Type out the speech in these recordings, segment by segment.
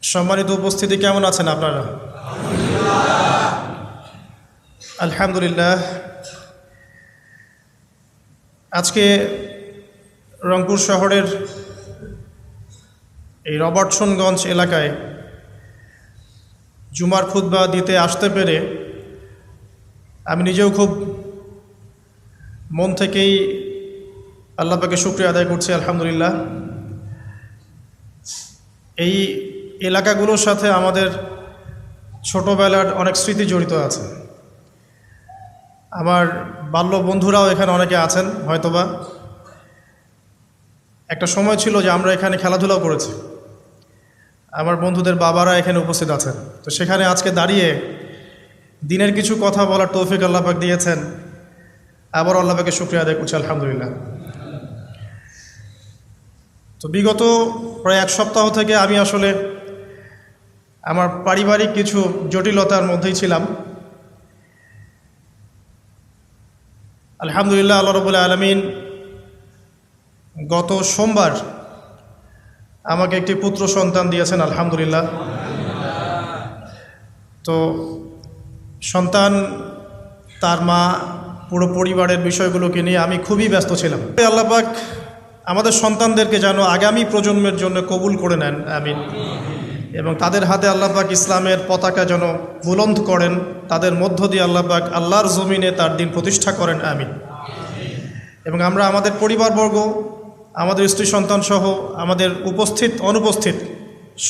সম্মানিত উপস্থিতি, কেমন আছেন আপনারা? আলহামদুলিল্লাহ। আজকে রংপুর শহরের এই রবার্টসনগঞ্জ এলাকায় জুমার খুতবা দিতে আসতে পেরে আমি নিজেও খুব মন থেকেই আল্লাহ পাকে শুকরিয়া আদায় করছি। আলহামদুলিল্লাহ। এই এলাকাগুলোর সাথে আমাদের ছোটোবেলার অনেক স্মৃতি জড়িত আছে। আমার বাল্য বন্ধুরাও এখানে অনেকে আছেন হয়তোবা। একটা সময় ছিল যে আমরা এখানে খেলাধুলাও করেছি। আমার বন্ধুদের বাবারা এখানে উপস্থিত আছেন। তো সেখানে আজকে দাঁড়িয়ে দিনের কিছু কথা বলার তৌফিক আল্লাহ পাক দিয়েছেন। আবার আল্লাহ পাকে শুকরিয়া আদায় করছি। আলহামদুলিল্লাহ। তো বিগত প্রায় এক সপ্তাহ থেকে আমি আসলে আমার পারিবারিক কিছু জটিলতার মধ্যেই ছিলাম। আলহামদুলিল্লাহ, আল্লাহ রাব্বুল আলামিন গত সোমবার আমাকে একটি পুত্র সন্তান দিয়েছেন। আলহামদুলিল্লাহ। তো সন্তান, তার মা, পুরো পরিবারের বিষয়গুলোকে নিয়ে আমি খুবই ব্যস্ত ছিলাম। আল্লাহ পাক আমাদের সন্তানদেরকে যেন আগামী প্রজন্মের জন্য কবুল করে নেন, আমিন। এবং তাদের হাতে আল্লাহ পাক ইসলামের পতাকা যেন বুলন্দ করেন, তাদের মধ্য দিয়ে আল্লাহ পাক আল্লাহর জমিনে তার দিন প্রতিষ্ঠা করেন, আমিন। এবং আমরা আমাদের পরিবারবর্গ, আমাদের স্ত্রী সন্তান সহ আমাদের উপস্থিত অনুপস্থিত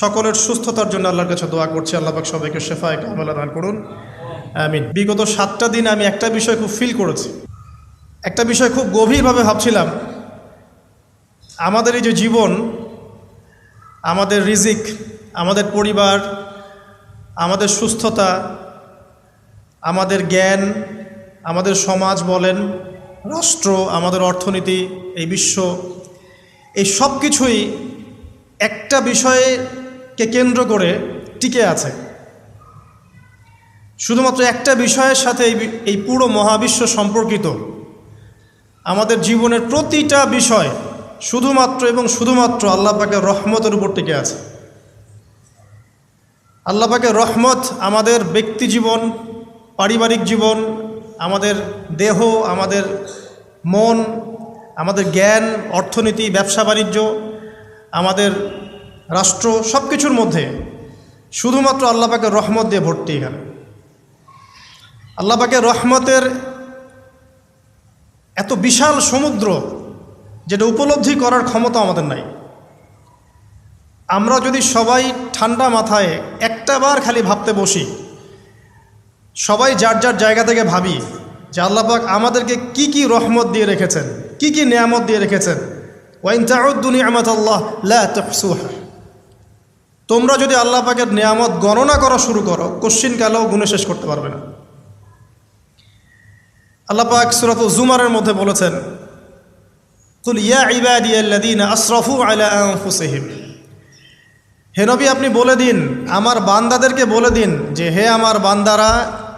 সকলের সুস্থতার জন্য আল্লাহর কাছে দোয়া করছি। আল্লাহ পাক সবাইকে শেফায়ে কামেলা দান করুন, আমিন। বিগত 7টা দিন আমি একটা বিষয় খুব ফিল করেছি, একটা বিষয় খুব গভীরভাবে ভাবছিলাম। আমাদের এই যে জীবন, আমাদের রিজিক, আমাদের পরিবার, আমাদের সুস্থতা, আমাদের জ্ঞান, আমাদের সমাজ বলেন, রাষ্ট্র, আমাদের অর্থনীতি, এই বিশ্ব, এই সব কিছুই একটা বিষয়কে কেন্দ্র করে টিকে আছে। শুধুমাত্র একটা বিষয়ের সাথে এই পুরো মহাবিশ্ব সম্পর্কিত। আমাদের জীবনের প্রতিটা বিষয় শুধুমাত্র এবং শুধুমাত্র আল্লাহ পাকের রহমতের উপর টিকে আছে। আল্লাহ পাকের রহমত আমাদের ব্যক্তি জীবন, পারিবারিক জীবন, আমাদের দেহ, আমাদের মন, আমাদের জ্ঞান, অর্থনীতি, ব্যবসা বাণিজ্য, আমাদের রাষ্ট্র, সব কিছুর মধ্যে শুধুমাত্র আল্লাহ পাকের রহমত দিয়ে ভর্তি। এখানে আল্লাহ পাকের রহমতের এত বিশাল সমুদ্র, যেটা উপলব্ধি করার ক্ষমতা আমাদের নাই। আমরা যদি সবাই ঠান্ডা মাথায় একটাবার খালি ভাবতে বসি, সবাই যার যার জায়গা থেকে ভাবি যে আল্লাহ পাক আমাদেরকে কি কি রহমত দিয়ে রেখেছেন, কি কি নিয়ামত দিয়ে রেখেছেন। ওয়াইন তাউদ্দু নি'মাতাল্লাহ লা তুহসুহা। তোমরা যদি আল্লাহ পাকের নিয়ামত গণনা করা শুরু করো, কোশ্চিনকালেও গুণে শেষ করতে পারবে না। আল্লাহ পাক সূরাতুল জুমারের মধ্যে বলেছেন, কুল ইয়া ইবাদিয়াল্লাযীনা আসরাফু আলা আনফুসিহিম। হে নবী, আপনি বলে দিন, আমার বান্দাদেরকে বলে দিন যে হে আমার বান্দারা,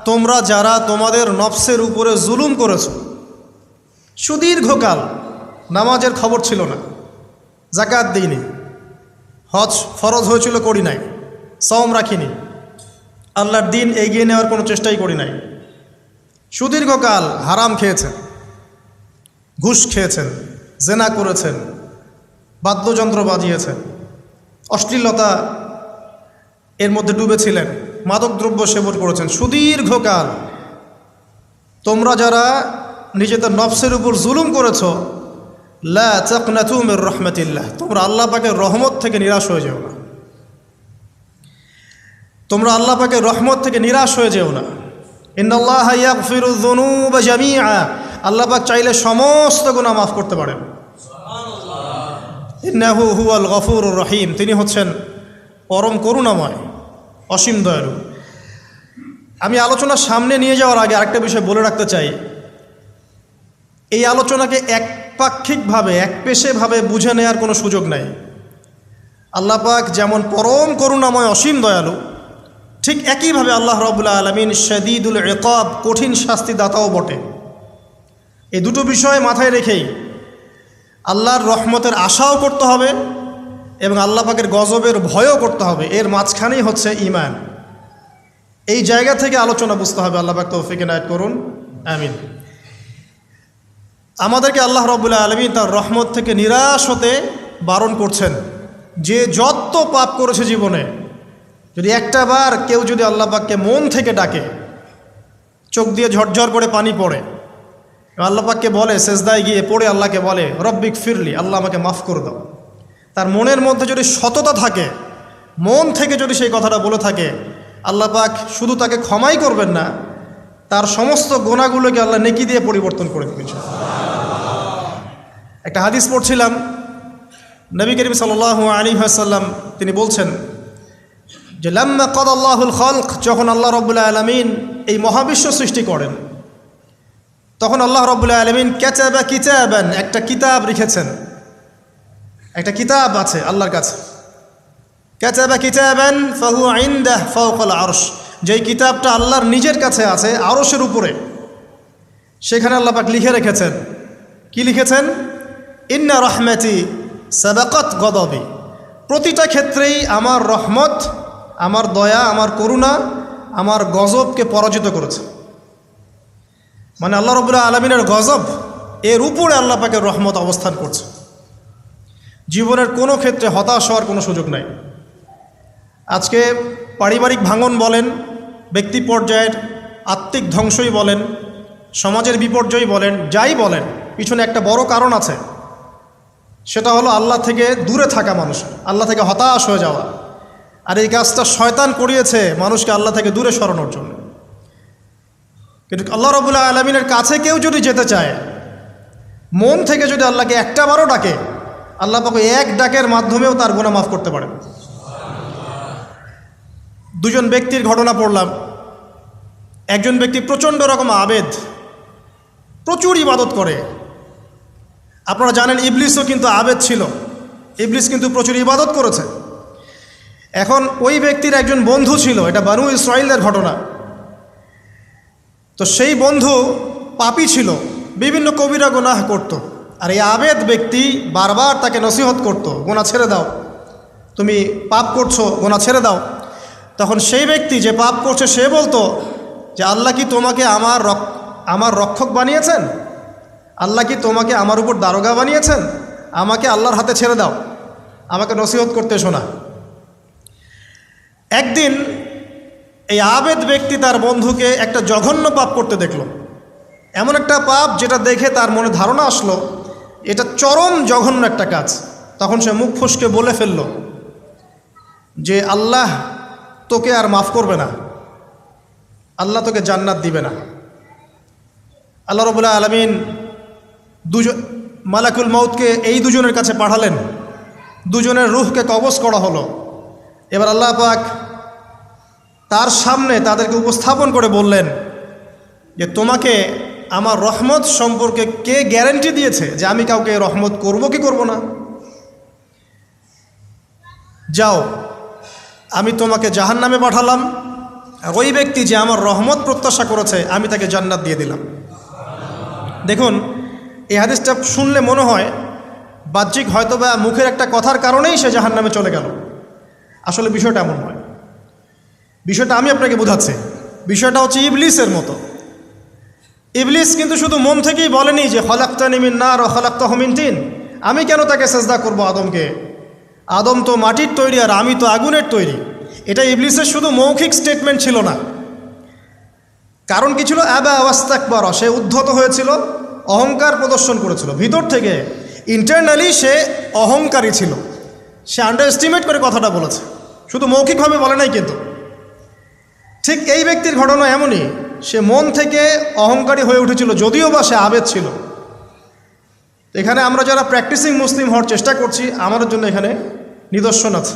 তোমরা যারা তোমাদের নফসের উপরে জুলুম করেছ, সুদীর্ঘকাল নামাজের খবর ছিল না, যাকাত দিইনি, হজ ফরজ হয়েছিল করি নাই, সওম রাখিনি, আল্লাহর দিন এগিয়ে নেওয়ার কোনো চেষ্টাই করি নাই, সুদীর্ঘকাল হারাম খেয়েছেন, ঘুষ খেয়েছেন, জেনা করেছেন, বাদ্যযন্ত্র বাজিয়েছেন, অশ্লীলতা এর মধ্যে ডুবেছিলেন, মাদকদ্রব্য সেবন করেছেন, সুদীর্ঘকাল তোমরা যারা নিজেদের নফসের উপর জুলুম করেছ, লা তাকনাতু মির রাহমাতিল্লাহ, তোমরা আল্লাহ পাকের রহমত থেকে নিরাশ হয়ে যেও না। তোমরা আল্লাহ পাকের রহমত থেকে নিরাশ হয়ে যেও না। ইন্নাল্লাহা ইয়াগফিরুয যুনুবা জামিআ। আল্লাহ পাক চাইলে সমস্ত গুনাহ মাফ করতে পারেন। ইন্নাহু হুয়াল গফুরুর রহিম। তিনি হচ্ছেন পরম করুণাময়, অসীম দয়ালু। আমি আলোচনার সামনে নিয়ে যাওয়ার আগে আরেকটা বিষয় বলে রাখতে চাই। এই আলোচনাকে একপাক্ষিকভাবে, একপেশেভাবে বুঝে নেওয়ার কোনো সুযোগ নাই। আল্লাহ পাক যেমন পরম করুণাময়, অসীম দয়ালু, ঠিক একইভাবে আল্লাহ রাব্বুল আলামিন শাদীদুল ইকাব, কঠিন শাস্তিদাতাও বটে। এই দুটো বিষয় মাথায় রেখেই আল্লাহর রহমতের আশাও করতে হবে এবং আল্লাহ পাকের গজবের ভয়ও করতে হবে, এর মাঝখানেই হচ্ছে ঈমান। এই জায়গা থেকে আলোচনা বুঝতে হবে। আল্লাহ পাক তৌফিক এনায়েত করুন, আমিন। আমাদেরকে আল্লাহ রাব্বুল আলামিন তার রহমত থেকে নিরাশ হতে বারণ করছেন। যে যত পাপ করেছে জীবনে, যদি একটা বার কেউ যদি আল্লাহ পাককে মন থেকে ডাকে, চোখ দিয়ে ঝরঝর করে পানি পড়ে, আল্লাহ পাককে বলে, সেজদায় গিয়ে পড়ে আল্লাহকে বলে রব্বিক ফিরলি, আল্লাহ আমাকে মাফ করে দাও, তার মনের মধ্যে যদি সততা থাকে, মন থেকে যদি সেই কথাটা বলে থাকে, আল্লাহ পাক শুধু তাকে ক্ষমাই করবেন না, তার সমস্ত গুনাহগুলোকে আল্লাহ নেকি দিয়ে পরিবর্তন করে দেবেন। একটা হাদিস পড়ছিলাম, নবী করিম সাল্লাল্লাহু আলাইহি ওয়াসাল্লাম তিনি বলছেন যে লাম্মা কাদাল্লাহুল খালক, যখন আল্লাহ রাব্বুল আলামিন এই মহাবিশ্ব সৃষ্টি করেন, তখন আল্লাহ রাব্বুল আলামিন কাতাবা কিতাবান, একটা কিতাব লিখেছেন। একটা কিতাব আছে আল্লাহর কাছে, কাতাবা কিতাবান ফাহুয়া ইনদাহু ফাওকাল আরশ, যেই কিতাবটা আল্লাহর নিজের কাছে আছে আরশের উপরে। সেখানে আল্লাহ পাক লিখে রেখেছেন, কি লিখেছেন? ইন্না রাহমাতি সাবাকাত গদাবি, প্রতিটা ক্ষেত্রেই আমার রহমত, আমার দয়া, আমার করুণা আমার গজবকে পরাজিত করেছে। মানে আল্লাহ রাব্বুল আলামিনের গজব, এর উপরে আল্লাহ পাকের রহমত অবস্থান করছে। জীবনের কোনো ক্ষেত্রে হতাশ হওয়ার কোনো সুযোগ নাই। আজকে পারিবারিক ভাঙন বলেন, ব্যক্তি পর্যায়ের আত্মিক ধ্বংসই বলেন, সমাজের বিপর্যয় বলেন, যাই বলেন, পিছনে একটা বড় কারণ আছে। সেটা হলো আল্লাহ থেকে দূরে থাকা মানুষ, আল্লাহ থেকে হতাশ হয়ে যাওয়া। আর এই কাজটা শয়তান করিয়েছে মানুষকে আল্লাহ থেকে দূরে সরানোর জন্য। কিন্তু আল্লাহ রাব্বুল আলামিনের কাছে কেউ যদি যেতে চায়, মন থেকে যদি আল্লাহকে একটা বারও ডাকে, আল্লাহ পাক এক ডাকের মাধ্যমেও তার গুনাহ মাফ করতে পারেন। দুজন ব্যক্তির ঘটনা পড়লাম। একজন ব্যক্তি প্রচণ্ড রকম আবেদ, প্রচুর ইবাদত করে। আপনারা জানেন ইবলিসও কিন্তু আবেদ ছিল, ইবলিস কিন্তু প্রচুর ইবাদত করেছে। এখন ওই ব্যক্তির একজন বন্ধু ছিল, এটা বানু ইসরাইলের ঘটনা। তো সেই বন্ধু পাপী ছিল, বিভিন্ন কবিরা গুনাহ করত। আর এই আবেদ ব্যক্তি বারবার তাকে নসিহত করত, গুনাহ ছেড়ে দাও, তুমি পাপ করছো, গুনাহ ছেড়ে দাও। তখন সেই ব্যক্তি যে পাপ করছে সে বলতো যে আল্লাহ কি তোমাকে আমার রক্ষক বানিয়েছেন? আল্লাহ কি তোমাকে আমার উপর দারোগা বানিয়েছেন? আমাকে আল্লাহর হাতে ছেড়ে দাও, আমাকে নসিহত করতে শোনা। একদিন এই আবেদ ব্যক্তি তার বন্ধুকে একটা জঘন্য পাপ করতে দেখল। এমন একটা পাপ যেটা দেখে তার মনে ধারণা আসলো এটা চরম জঘন্য একটা কাজ। তখন সে মুখ ফসকে বলে ফেলল যে আল্লাহ তোকে আর মাফ করবে না, আল্লাহ তোকে জান্নাত দিবে না। আল্লাহ রাব্বুল আলামিন মালাকুল মউতকে এই দুজনের কাছে পাঠালেন, দুজনের রূহকে কবজ করা হলো। এবার আল্লাহ পাক তার সামনে তাদেরকে উপস্থাপন করে বললেন যে তোমাকে আমার রহমত সম্পর্কে কে গ্যারান্টি দিয়েছে যে আমি কাউকে রহমত করব কি করব না? যাও, আমি তোমাকে জাহান্নামে পাঠালাম, আর ওই ব্যক্তি যে আমার রহমত প্রত্যাশা করেছে আমি তাকে জান্নাত দিয়ে দিলাম। দেখুন, এই হাদিসটা শুনলে মনে হয় বাহ্যিক হয়তোবা মুখের একটা কথার কারণেই সে জাহান্নামে চলে গেল। আসলে বিষয়টা এমন নয়। বিষয়টা আমি আপনাকে বোঝাচ্ছি। বিষয়টা হচ্ছে ইবলিসের মতো। ইবলিস কিন্তু শুধু মন থেকেই বলেনি যে খলাকতানি মিন নার ওয়া খলাকতাহু মিন তিন, আমি কেন তাকে সেজদা করব আদমকে, আদম তো মাটির তৈরি আর আমি তো আগুনের তৈরি। এটা ইবলিসের শুধু মৌখিক স্টেটমেন্ট ছিল না, কারণ কি ছিল? আবা ওয়াস্তাকবারা, সে উদ্ধত হয়েছিল, অহংকার প্রদর্শন করেছিল। ভিতর থেকে ইন্টারনালি সে অহংকারী ছিল, সে আন্ডার এস্টিমেট করে কথাটা বলেছে, শুধু মৌখিকভাবে বলে নাই। কিন্তু ঠিক এই ব্যক্তির ঘটনা এমনই, সে মন থেকে অহংকারী হয়ে উঠেছিল, যদিও বা সে আবেদ ছিল। এখানে আমরা যারা প্র্যাকটিসিং মুসলিম হওয়ার চেষ্টা করছি, আমাদের জন্য এখানে নিদর্শন আছে।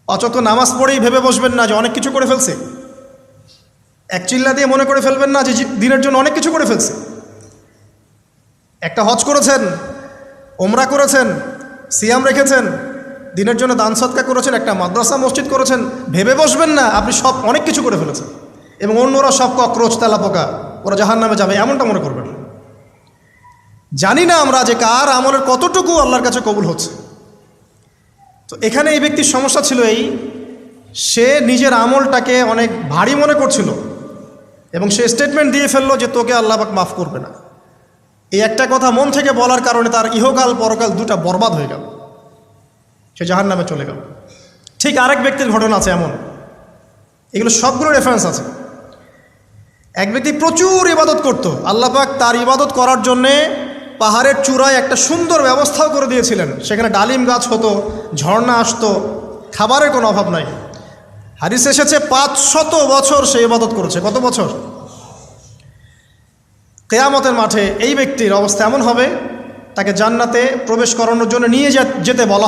অচত নামাজ পড়েই ভেবে বসবেন না যে অনেক কিছু করে ফেলছে, এক চিল্লা দিয়ে মনে করে ফেলবেন না যে দিনের জন্য অনেক কিছু করে ফেলছে। একটা হজ করেছেন, ওমরা করেছেন, সিয়াম রেখেছেন, দিনের জন্য দান সদকা করেছেন, একটা মাদ্রাসা মসজিদ করেছেন, ভেবে বসবেন না আপনি সব অনেক কিছু করে ফেলেছেন এবং অন্যরা সব ককরোচ তেলাপোকা, ওরা জাহান্নামে যাবে, এমনটা মনে করবেন। জানি না আমরা যে কার আমলের কতটুকু আল্লাহর কাছে কবুল হচ্ছে। তো এখানে এই ব্যক্তির সমস্যা ছিল সে নিজের আমলটাকে অনেক ভারী মনে করছিল এবং সে স্টেটমেন্ট দিয়ে ফেললো যে তোকে আল্লাহ পাক মাফ করবে না। এই একটা কথা মন থেকে বলার কারণে তার ইহকাল পরকাল দুটা বরবাদ হয়ে গেল, সে জাহান্নামে চলে গেল। ঠিক আরেক ব্যক্তির ঘটনা আছে এমন, এগুলো সবগুলো রেফারেন্স আছে। এক ব্যক্তি প্রচুর ইবাদত করত, আল্লাহ পাক তার ইবাদত করার জন্যে পাহাড়ের চূড়ায় একটা সুন্দর ব্যবস্থাও করে দিয়েছিলেন, সেখানে ডালিম গাছ হতো, ঝর্ণা আসতো, খাবারের কোনো অভাব নাই। হাদিস এসেছে 500 বছর সে ইবাদত করেছে। কত বছর? কিয়ামতের মাঠে এই ব্যক্তির অবস্থা এমন হবে, তাকে জান্নাতে প্রবেশ করানোর জন্য নিয়ে যেতে বলা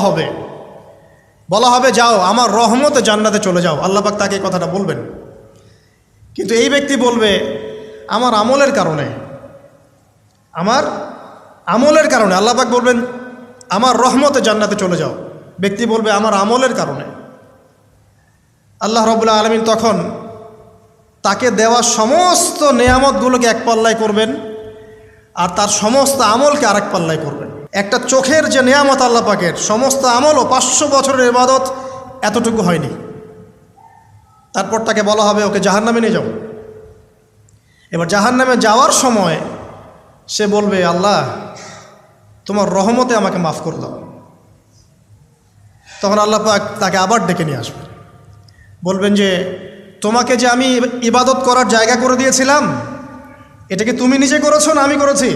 হবে যাও আমার রহমতে জান্নাতে চলে যাও। আল্লাহ পাক তাকে এই কথাটা বলবেন, কিন্তু এই ব্যক্তি বলবে আমার আমলের কারণে আল্লাহ পাক বলবেন আমার রহমতে জান্নাতে চলে যাও। ব্যক্তি বলবে আমার আমলের কারণে। আল্লাহ রাব্বুল আলামিন তখন তাকে দেওয়া সমস্ত নেয়ামতগুলোকে এক পাল্লায় করবেন আর তার সমস্ত আমলকে আরেক পাল্লায় করবেন। একটা চোখের যে নেয়ামত আল্লাহ পাকের, সমস্ত আমলও 500 বছরের ইবাদত এতটুকু হয়নি। তারপর তাকে বলা হবে ওকে জাহান্নামে নিয়ে যাও। এবার জাহান্নামে যাওয়ার সময় সে বলবে আল্লাহ তোমার রহমতে আমাকে মাফ করে দাও। তখন আল্লাহ পাক তাকে আবার ডেকে নিয়ে আসবে, বলবেন যে তোমাকে যে আমি ইবাদত করার জায়গা করে দিয়েছিলাম, এটা কি তুমি নিজে করেছো না আমি করেছি?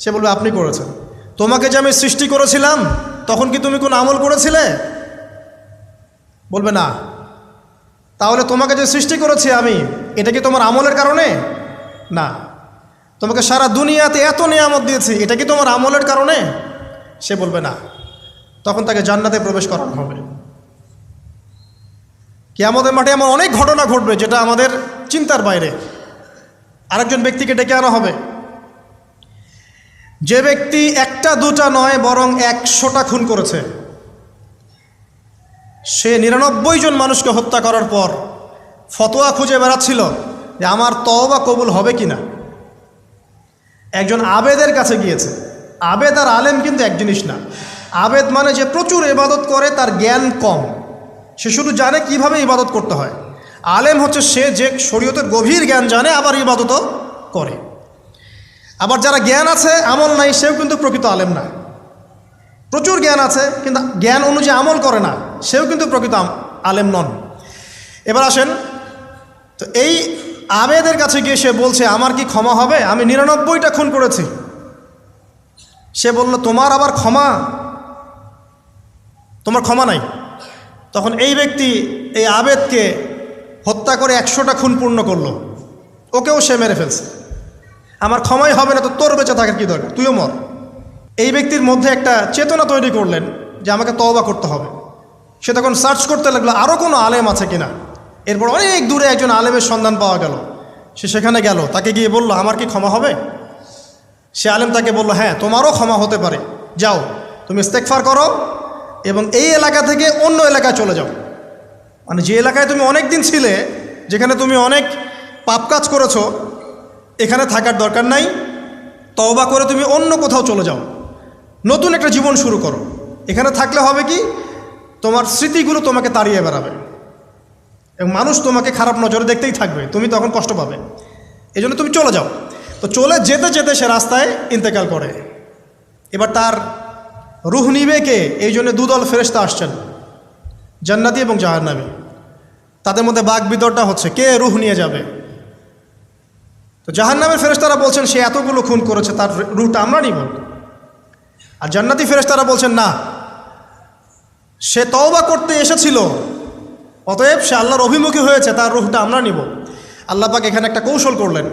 সে বলবে আপনি করেছেন। তোমাকে যে আমি সৃষ্টি করেছিলাম তখন কি তুমি কোনো আমল করেছিলে? বলবে না। তাহলে তোমাকে যে সৃষ্টি করেছি আমি, এটা কি তোমার আমলের কারণে? না। তোমাকে সারা দুনিয়াতে এত নিয়ামত দিয়েছি, এটা কি তোমার আমলের কারণে? সে বলবে না। তখন তাকে জান্নাতে প্রবেশ করানো হবে। কিয়ামতের মাঠে এমন অনেক ঘটনা ঘটবে যেটা আমাদের চিন্তার বাইরে। আরেকজন ব্যক্তিকে ডেকে আনা হবে, যে ব্যক্তি একটা দুটা নয় বরং 100টা খুন করেছে। সে 99 জন মানুষকে হত্যা করার পর ফতোয়া খুঁজে বেড়াচ্ছিল যে আমার তওবা কবুল হবে কিনা। একজন আবেদের কাছে গিয়েছে। আবেদ আর আলেম কিন্তু এক জিনিস না। আবেদ মানে যে প্রচুর ইবাদত করে, তার জ্ঞান কম, সে শুধু জানে কিভাবে ইবাদত করতে হয়। আলেম হচ্ছে সে যে শরীয়তের গভীর জ্ঞান জানে, আবার ইবাদতও করে। আবার যারা জ্ঞান আছে আমল নাই, সেও কিন্তু প্রকৃত আলেম না। প্রচুর জ্ঞান আছে কিন্তু জ্ঞান অনুযায়ী আমল করে না, সেও কিন্তু প্রকৃত আলেম নন। এবার আসেন, তো এই আবেদের কাছে গিয়ে সে বলছে আমার কি ক্ষমা হবে? আমি 99টা খুন করেছি। সে বলল তোমার আবার ক্ষমা? তোমার ক্ষমা নাই। তখন এই ব্যক্তি এই আবেদকে হত্যা করে 100টা খুন পূর্ণ করলো, ওকেও সে মেরে ফেলছে। আমার ক্ষমাই হবে না তো তোর বেঁচে থাকার কি দরকার, তুইও মর। এই ব্যক্তির মধ্যে একটা চেতনা তৈরি করলেন যে আমাকে তওবা করতে হবে। সে তখন সার্চ করতে লাগলো আরও কোনো আলেম আছে কিনা। এরপর অনেক দূরে একজন আলেমের সন্ধান পাওয়া গেল। সে সেখানে গেল, তাকে গিয়ে বলল আমার কি ক্ষমা হবে? সে আলেম তাকে বলল হ্যাঁ তোমারও ক্ষমা হতে পারে, যাও তুমি ইস্তেগফার করো এবং এই এলাকা থেকে অন্য এলাকায় চলে যাও। মানে যে এলাকায় তুমি অনেক দিন ছিলে, যেখানে তুমি অনেক পাপ কাজ করেছো, এখানে থাকার দরকার নাই। তওবা করে তুমি অন্য কোথাও চলে যাও, নতুন একটা জীবন শুরু করো। এখানে থাকলে হবে কি, তোমার স্মৃতিগুলো তোমাকে তাড়িয়ে বেড়াবে এবং মানুষ তোমাকে খারাপ নজরে দেখতেই থাকবে, তুমি তখন কষ্ট পাবে। এই জন্য তুমি চলে যাও। তো চলে যেতে যেতে সে রাস্তায় ইন্তেকাল করে। এবার তার রুহ নিবে কে? এই জন্য দুদল ফেরেশতা আসছেন, জান্নাতি এবং জাহান্নামী। তাদের মধ্যে বাক বিতরটা হচ্ছে কে রুহ নিয়ে যাবে। তো জাহান্নামের ফেরেশতারা বলছেন সে এতগুলো খুন করেছে, তার রুহটা আমরা নিব। আর জান্নাতি ফেরেশতারা বলছেন না, সে তওবা করতে এসেছিল, অতএব সে আল্লাহর অভিমুখী হয়েছে, তার রুহটা আমরা নিব। আল্লাহ পাক এখানে একটা কৌশল করলেন।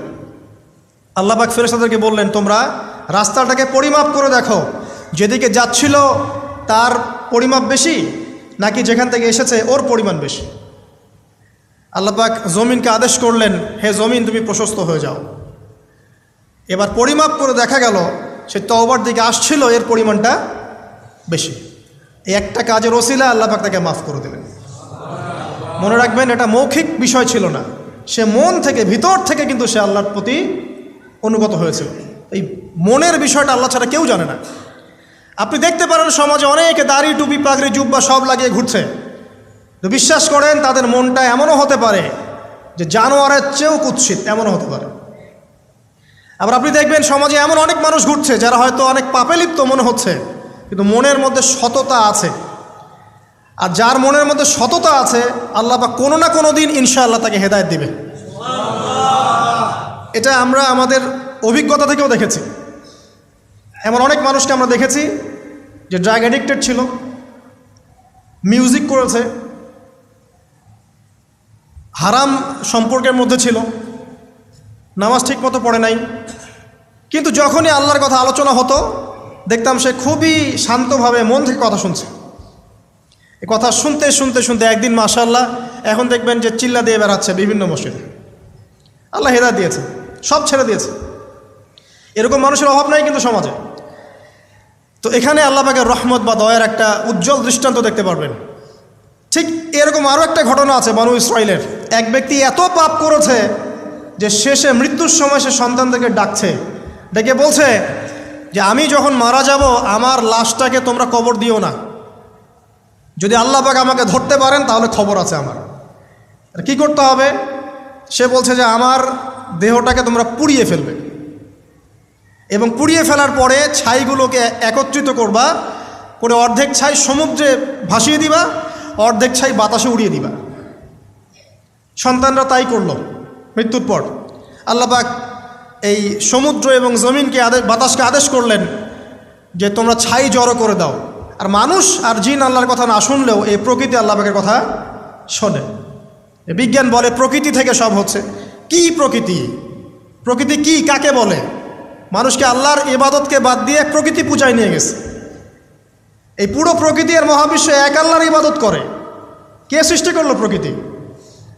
আল্লাহ পাক ফেরেশতাদেরকে বললেন তোমরা রাস্তাটাকে পরিমাপ করে দেখো, যেদিকে যাচ্ছিল তার পরিমাপ বেশি নাকি যেখান থেকে এসেছে ওর পরিমাণ বেশি। আল্লাহ পাক জমিনকে আদেশ করলেন হে জমিন তুমি প্রশস্ত হয়ে যাও। এবার পরিমাপ করে দেখা গেল সে তওবার দিকে আসছিল, এর পরিমাণটা বেশি। এই একটা কাজের ওসিলা আল্লাহ পাক তাকে মাফ করে দিলেন। মনে রাখবেন এটা মৌখিক বিষয় ছিল না, সে মন থেকে ভিতর থেকে কিন্তু সে আল্লাহর প্রতি অনুগত হয়েছিল। এই মনের বিষয়টা আল্লাহ ছাড়া কেউ জানে না। আপনি দেখতে পারেন সমাজে অনেকে দাড়ি টুপি পাগড়ি জুব্বা সব লাগিয়ে ঘুরছে, তো বিশ্বাস করেন তাদের মনটা এমনও হতে পারে যে জানোয়ারের চেয়েও কুৎসিত, এমনও হতে পারে। আবার আপনি দেখবেন সমাজে এমন অনেক মানুষ ঘুরছে যারা হয়তো অনেক পাপে লিপ্ত মনে হচ্ছে, কিন্তু মনের মধ্যে সততা আছে। আর যার মনের মধ্যে সততা আছে আল্লাহ পাক কোনো না কোনো দিন ইনশাআল্লাহ তাকে হেদায়েত দিবে। এটা আমরা আমাদের অভিজ্ঞতা থেকেও দেখেছি। এমন অনেক মানুষকে আমরা দেখেছি যে ড্রাগ অ্যাডিক্টেড ছিল, মিউজিক করেছে, হারাম সম্পর্কের মধ্যে ছিল, নামাজ ঠিক মতো পড়ে নাই, কিন্তু যখনই আল্লাহর কথা আলোচনা হতো দেখতাম সে খুবই শান্তভাবে মন থেকে কথা শুনছে। এই কথা শুনতে শুনতে শুনতে একদিন মাশাআল্লাহ এখন দেখবেন যে চিল্লা দিয়ে বেড়াচ্ছে বিভিন্ন মসজিদে। আল্লাহ হেদায়েত দিয়েছে, সব ছেড়ে দিয়েছে। এরকম মানুষের অভাব নাই কিন্তু সমাজে। তো এখানে আল্লাহ পাকের রহমত বা দয়ার একটা উজ্জ্বল দৃষ্টান্ত দেখতে পারবেন। ঠিক এরকম আরও একটা ঘটনা আছে বনু ইসরাইলের। এক ব্যক্তি এত পাপ করেছে যে শেষে মৃত্যুর সময় সে সন্তানদেরকে ডাকছে, ডেকে বলছে যে আমি যখন মারা যাব আমার লাশটাকে তোমরা কবর দিও না, যদি আল্লাহ পাক আমাকে ধরতে পারেন তাহলে খবর আছে আমার। আর কী করতে হবে? সে বলছে যে আমার দেহটাকে তোমরা পুড়িয়ে ফেলবে এবং পুড়িয়ে ফেলার পরে ছাইগুলোকে একত্রিত করবা, করে অর্ধেক ছাই সমুদ্রে ভাসিয়ে দিবা, অর্ধেক ছাই বাতাসে উড়িয়ে দিবা। সন্তানরা তাই করলো। মৃত্যুর পর আল্লাহ পাক এই সমুদ্র এবং জমিনকে বাতাসকে আদেশ করলেন যে তোমরা ছাই জড়ো করে দাও। আর মানুষ আর জিন আল্লাহর কথা না শুনলেও এই প্রকৃতি আল্লাহ পাকের কথা শোনে। বিজ্ঞান বলে প্রকৃতি থেকে সব হচ্ছে। কি প্রকৃতি? প্রকৃতি কি, কাকে বলে? মানুষকে আল্লাহর ইবাদতকে বাদ দিয়ে প্রকৃতি পূজায় নিয়ে গেছে। এই পুরো প্রকৃতি আর মহাবিশ্ব এক আল্লাহর ইবাদত করে। কে সৃষ্টি করলো প্রকৃতি?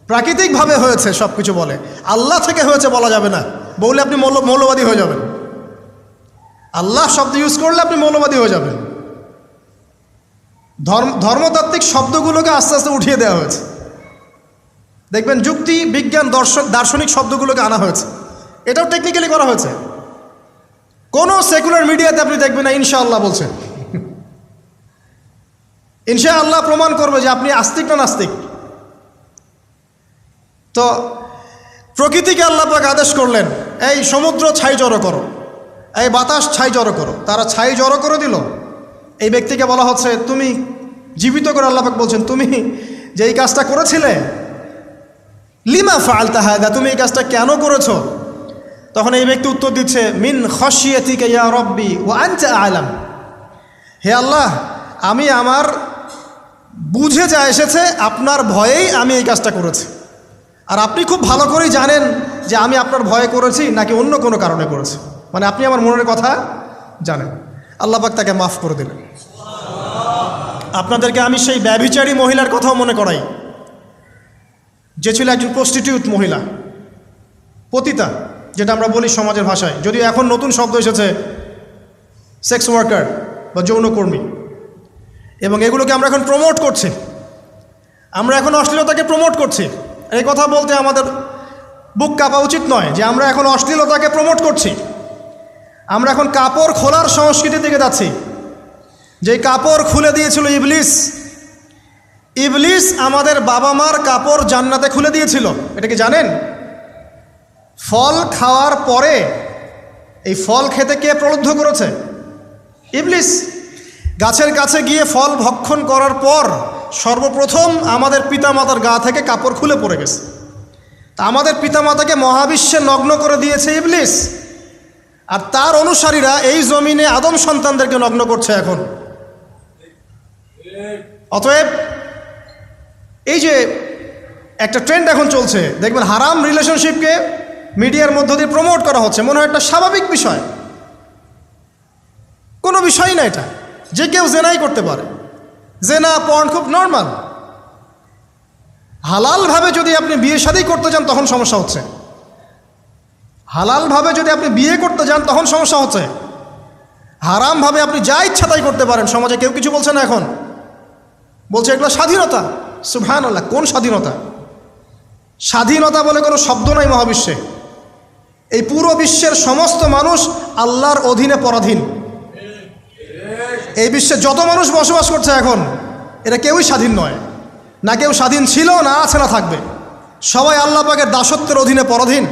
প্রাকৃতিকভাবে হয়েছে সব কিছু বলে, আল্লাহ থেকে হয়েছে বলা যাবে না। বললে আপনি মৌলবাদী হয়ে যাবেন। আল্লাহ শব্দ ইউজ করলে আপনি মৌলবাদী হয়ে যাবেন। ধর্মতাত্ত্বিক শব্দগুলোকে আস্তে আস্তে উঠিয়ে দেওয়া হয়েছে। দেখবেন যুক্তি, বিজ্ঞান, দার্শনিক শব্দগুলোকে আনা হয়েছে। এটাও টেকনিক্যালি করা হয়েছে। কোনো সেকুলার মিডিয়াতে আপনি দেখবেন না ইনশাআল্লাহ বলছেন। ইনশাআল্লাহ প্রমাণ করবে যে আপনি আস্তিক না নাস্তিক। তো প্রকৃতিকে আল্লাহ পাক আদেশ করলেন এই সমুদ্র ছাই জড়ো করো, এই বাতাস ছাই জড়ো করো। তারা ছাই জড়ো করে দিল। এই ব্যক্তিকে বলা হচ্ছে তুমি জীবিত করে আল্লাহ পাক বলছেন তুমি যে এই কাজটা করেছিলে, লিমা ফাআলতা হাযা, তুমি এই কাজটা কেন করেছো? তখন এই ব্যক্তি উত্তর দিচ্ছে মিন খাশিয়াতিকা ইয়া রাব্বি ওয়া আনতা আ'লাম। হে আল্লাহ, আমি আমার বুঝে যা এসেছে আপনার ভয়েই আমি এই কাজটা করেছি, আর আপনি খুব ভালো করেই জানেন যে আমি আপনার ভয়ে করেছি নাকি অন্য কোনো কারণে করেছি। মানে আপনি আমার মনের কথা জানেন। আল্লাহ পাক তাকে মাফ করে দিলেন। আপনাদেরকে আমি সেই ব্যভিচারী মহিলার কথাও মনে করাই, যে ছিল একজন প্রস্টিটিউট মহিলা, পতিতা, যেটা আমরা বলি সমাজের ভাষায়। যদিও এখন নতুন শব্দ এসেছে সেক্স ওয়ার্কার বা যৌনকর্মী, এবং এগুলোকে আমরা এখন প্রমোট করছি। আমরা এখন অশ্লীলতাকে প্রমোট করছি। এই কথা বলতে আমাদের বুক কাঁপা উচিত নয় যে আমরা এখন অশ্লীলতাকে প্রমোট করছি। আমরা এখন কাপড় খোলার সংস্কৃতির দিকে যাচ্ছি। যে কাপড় খুলে দিয়েছিল ইবলিস। ইবলিস আমাদের বাবা মার কাপড় জান্নাতে খুলে দিয়েছিল, এটা কি জানেন? ফল খাওয়ার পরে এই ফল খেতে কে প্রলুব্ধ করেছে? ইবলিস। গাছের কাছে গিয়ে ফল ভক্ষণ করার পর সর্বপ্রথম আমাদের পিতামাতার গা থেকে কাপড় খুলে পড়ে গেছে। তা আমাদের পিতামাতাকে মহাবিশ্বে নগ্ন করে দিয়েছে ইবলিস, আর তার অনুসারীরা এই জমিনে আদম সন্তানদেরকে নগ্ন করছে এখন। অতএব এই যে একটা ট্রেন্ড এখন চলছে, দেখবেন হারাম রিলেশনশিপকে মিডিয়ার মধ্য দিয়ে প্রমোট করা হচ্ছে, মনে হয় একটা স্বাভাবিক বিষয়। কোনো বিষয় না এটা, যে কেউ জেনাই করতে পারে। জেনা পর্ন খুব নর্মাল। হালালভাবে যদি আপনি বিয়ে শাদী করতে যান তখন সমস্যা হচ্ছে। হালালভাবে যদি আপনি বিয়ে করতে যান তখন সমস্যা হচ্ছে। হারামভাবে আপনি যা ইচ্ছা তাই করতে পারেন, সমাজে কেউ কিছু বলছে না। এখন বলছে এগুলো স্বাধীনতা। সুবহানাল্লাহ, কোন স্বাধীনতা? স্বাধীনতা বলে কোনো শব্দ নাই মহাবিশ্বে। এই পুরো বিশ্বের সমস্ত মানুষ আল্লাহর অধীনে পরাধীন। এই বিশ্বে যত মানুষ বসবাস করছে এখন, এরা কেউই স্বাধীন নয়, না কেউ স্বাধীন ছিল, না আছে, না থাকবে। সবাই আল্লাহ পাকের দাসত্বের অধীনে পরাধীন।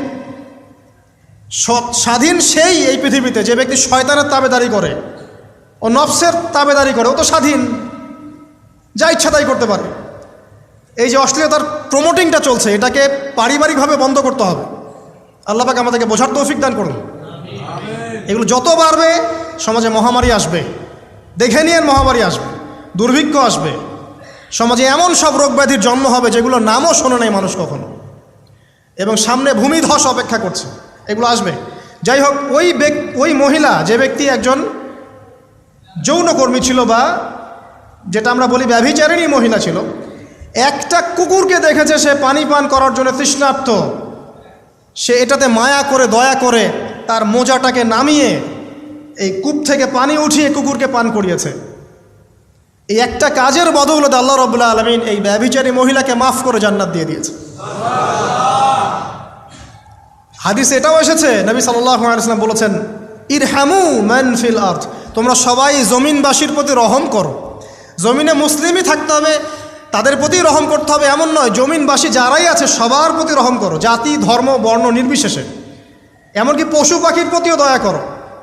স্বাধীন সেই এই পৃথিবীতে যে ব্যক্তি শয়তানের তাবেদারি করে ও নফসের তাবেদারি করে, ও তো স্বাধীন, যা ইচ্ছা তাই করতে পারে। এই যে অশ্লীলতার প্রমোটিংটা চলছে, এটাকে পারিবারিকভাবে বন্ধ করতে হবে। আল্লাহ পাক আমাদেরকে বোঝার তৌফিক দান করুন। এগুলো যত বাড়বে সমাজে মহামারী আসবে, দেখে নিয়ে মহামারী আসবে, দুর্ভিক্ষ আসবে, সমাজে এমন সব রোগ ব্যাধির জন্ম হবে যেগুলো নামও শোনে নাই মানুষ কখনো, এবং সামনে ভূমিধস অপেক্ষা করছে, এগুলো আসবে। যাই হোক, ওই মহিলা, যে ব্যক্তি একজন যৌনকর্মী ছিল, বা যেটা আমরা বলি ব্যভিচারিণী মহিলা ছিল, একটা কুকুরকে দেখেছে সে পানি পান করার জন্য তৃষ্ণার্ত, সে এটাতে মায়া করে, দয়া করে তার মোজাটাকে নামিয়ে এই কূপ থেকে পানি উঠিয়ে কুকুরকে পান করিয়েছে। এই একটা কাজের বদৌলতে আল্লাহ রাব্বুল আলামিন এই ব্যভিচারী মহিলাকে মাফ করে জান্নাত দিয়ে দিয়েছে। হাদিসে এটাও এসেছে, নবী সাল্লাল্লাহু আলাইহি ওয়াসাল্লাম বলেছেন, ইরহামু মান ফিল আরদ, তোমরা সবাই জমিনবাসীর প্রতি রহম করো। জমিনে মুসলিমই থাকতে হবে, তাদের প্রতি রহম করতে হবে এমন নয়, জমিনবাসী যারাই আছে সবার প্রতি রহম করো, জাতি ধর্ম বর্ণ নির্বিশেষে। এমনকি পশু পাখির প্রতিও দয়া করো।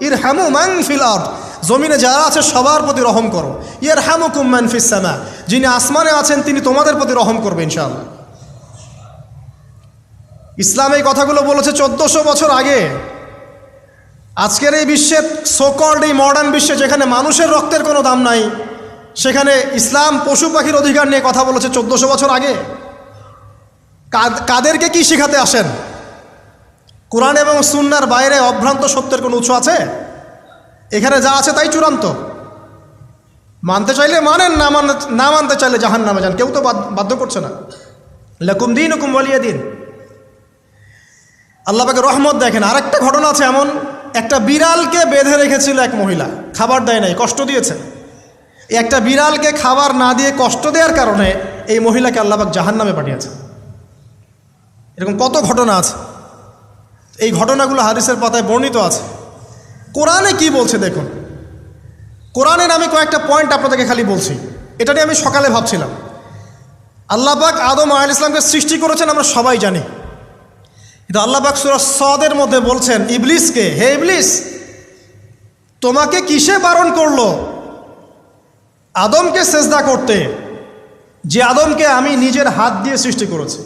ইরহামু মান ফিল আরদ, জমিনে যারা আছে সবার প্রতি রহম করো। ইয়ারহামুকুম মান ফিস সামা, যিনি আসমানে আছেন তিনি তোমাদের প্রতি রহম করবে ইনশাআল্লাহ। ইসলাম এই কথাগুলো বলেছে 1400 বছর আগে। আজকের এই বিশ্বের সোকল্ড এই মডার্ন বিশ্বে, যেখানে মানুষের রক্তের কোনো দাম নাই, সেখানে ইসলাম পশু পাখির অধিকার নিয়ে কথা বলেছে 1400 বছর আগে। কাদেরকে কি শিখাতে আসেন? কোরআন এবং সুন্নাহর বাইরে অভ্রান্ত সত্যের কোনো উৎস আছে? এখানে যা আছে তাই চূড়ান্ত। মানতে চাইলে মানেন, না মানতে চাইলে জাহান্নামে যান, কেউ তো বাধ্য করছে না। লাকুম দীনুকুম ওয়ালিয়া দিন। আল্লাহ পাকের রহমত দেখেন। আরেকটা ঘটনা আছে এমন, একটা বিড়ালকে বেঁধে রেখেছিল এক মহিলা, খাবার দেয় নাই, কষ্ট দিয়েছে। একটা বিড়ালকে খাবার না দিয়ে কষ্ট দেওয়ার কারণে এই মহিলাকে আল্লাহ পাক জাহান্নামে পাঠিয়েছে। এরকম কত ঘটনা আছে, এই ঘটনাগুলো হাদিসের পাতায় বর্ণিত আছে। কোরআনে কি বলছে দেখুন। কোরআনের আমি কয়েকটা পয়েন্ট আপনাদেরকে খালি বলছি, এটা নিয়ে আমি সকালে ভাবছিলাম। আল্লাহ পাক আদম আলাইহিস সালামকে সৃষ্টি করেছেন আমরা সবাই জানি, কিন্তু আল্লাহ পাক সূরা সদের মধ্যে বলছেন ইবলিসকে, হে ইবলিস, তোমাকে কিসে বারণ করলো আদমকে সেজদা করতে, যে আদমকে আমি নিজের হাত দিয়ে সৃষ্টি করেছি।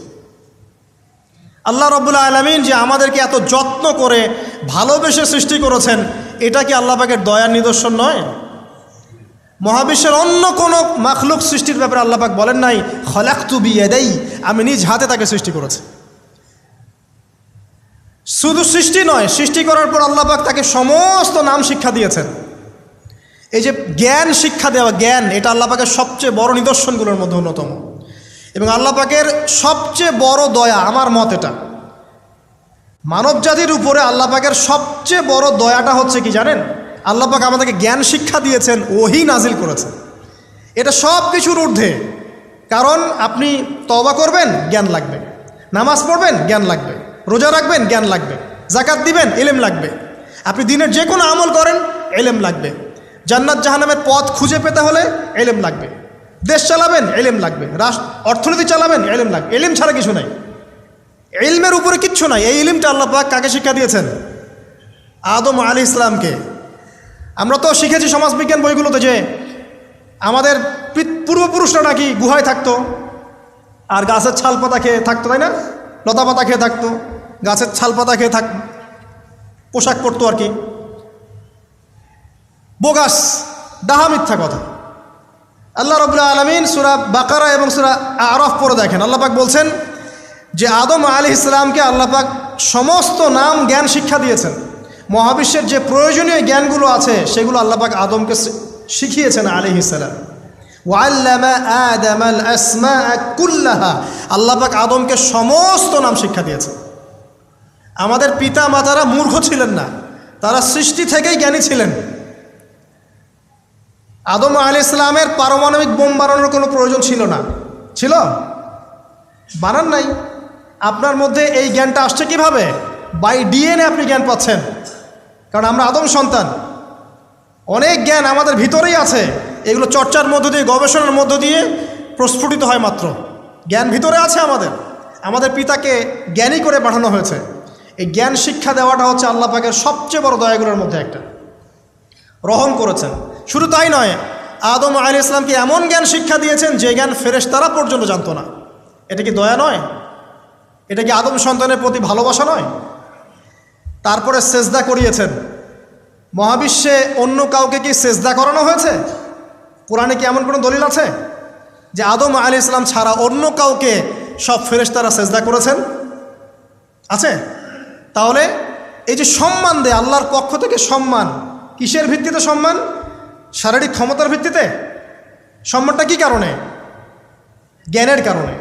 আল্লাহ রাব্বুল আলামিন যে আমাদেরকে এত যত্ন করে ভালোবেসে সৃষ্টি করেছেন, এটা কি আল্লাহ পাকের দয়ার নিদর্শন নয়? মহাবিশ্বের অন্য কোনো মাখলুক সৃষ্টির ব্যাপারে আল্লাহ পাক বলেন নাই খলাকতু বিয়াদাই, আমি নিজ হাতে তাকে সৃষ্টি করেছি। শুধু সৃষ্টি নয়, সৃষ্টি করার পর আল্লাহ পাক তাকে সমস্ত নাম শিক্ষা দিয়েছেন। এই যে জ্ঞান শিক্ষা দেওয়া, জ্ঞান, এটা আল্লাহ পাকের সবচেয়ে বড় নিদর্শনগুলোর মধ্যে অন্যতম। এবং আল্লাহ পাকের সবচেয়ে বড় দয়া, আমার মত এটা, মানব জাতির উপরে আল্লাহ পাকের সবচেয়ে বড় দয়াটা হচ্ছে কি জানেন? আল্লাহ পাক আমাদেরকে জ্ঞান শিক্ষা দিয়েছেন, ওহী নাজিল করেছেন। এটা সব কিছুর ঊর্ধ্বে। কারণ আপনি তওবা করবেন, জ্ঞান লাগবে। নামাজ পড়বেন, জ্ঞান লাগবে। রোজা রাখবেন, জ্ঞান লাগবে। জাকাত দিবেন, ইলম লাগবে। আপনি দিনের যে কোনো আমল করেন, ইলম লাগবে। জান্নাত জাহান্নামের পথ খুঁজে পেতে হলে ইলম লাগবে। দেশ চালাবেন, ইলম লাগবে। অর্থনীতি চালাবেন, ইলম লাগবে। ইলম ছাড়া কিছু নাই, ইলমের উপরে কিচ্ছু নাই। এই ইলমটা আল্লাহ পাক কাকে শিক্ষা দিয়েছেন? আদম আলাইহিস সালামকে। আমরা তো শিখেছি সমাজবিজ্ঞান বইগুলোতে যে আমাদের পূর্বপুরুষরা নাকি গুহায় থাকতো আর গাছের ছাল পাতা খেয়ে থাকতো, তাই না? লতা পাতা খেয়ে থাকতো, গাছের ছাল পাতা খেয়ে পোশাক পরতো আর কি। বোগাস, ডাহা, মিথ্যা কথা। আল্লাহ রাব্বুল আলামিন সূরা বাকারা এবং সূরা আরাফ পড়ে দেখেন, আল্লাহ পাক বলছেন যে আদম আলাইহিস সালামকে আল্লাহ পাক সমস্ত নাম জ্ঞান শিক্ষা দিয়েছেন। মহাবিশ্বের যে প্রয়োজনীয় জ্ঞানগুলো আছে সেগুলো আল্লাহ পাক আদমকে শিখিয়েছেন আলাইহিস সালাম। ওয়াল্লামা আদামাল আসমাআ কুল্লাহা, আল্লাহ পাক আদমকে সমস্ত নাম শিক্ষা দিয়েছেন। আমাদের পিতা মাতারা মূর্খ ছিলেন না, তারা সৃষ্টি থেকেই জ্ঞানী ছিলেন। আদম আলাইহিস সালামের পারমাণবিক বোম বানানোর কোনো প্রয়োজন ছিল না। ছিল? বানান নাই। আপনার মধ্যে এই জ্ঞানটা আসছে কিভাবে? বাই ডিএনএ আপনি জ্ঞান পাচ্ছেন, কারণ আমরা আদম সন্তান। অনেক জ্ঞান আমাদের ভিতরেই আছে, এগুলো চর্চার মধ্য দিয়ে, গবেষণার মধ্য দিয়ে প্রস্ফুটিত হয় মাত্র। জ্ঞান ভিতরে আছে আমাদের, আমাদের পিতাকে জ্ঞানী করে পাঠানো হয়েছে। এই জ্ঞান শিক্ষা দেওয়াটা হচ্ছে আল্লাহ পাকের সবচেয়ে বড় দয়াগুলোর মধ্যে একটা। রহম করেছেন। শুধু তাই নয়, আদম আলাইহিস সালামকে এমন জ্ঞান শিক্ষা দিয়েছেন যে জ্ঞান ফেরেশতারা পর্যন্ত জানতো না। এটা কি দয়া নয়? এটা কি আদম সন্তানের প্রতি ভালোবাসা নয়? তারপরে সেজদা করিয়েছেন। মহাবিশ্বে অন্য কাউকে কি সেজদা করানো হয়েছে? কোরআনে কি এমন কোনো দলিল আছে যে আদম আলাইহিস সালাম ছাড়া অন্য কাউকে সব ফেরেশতারা সেজদা করেছেন? আছে? তাহলে এই যে সম্মান দেয় আল্লাহর পক্ষ থেকে, সম্মান কিসের ভিত্তিতে? সম্মান শারীরিক ক্ষমতার ভিত্তিতে? সম্মানটা কি কারণে? জ্ঞানের কারণে,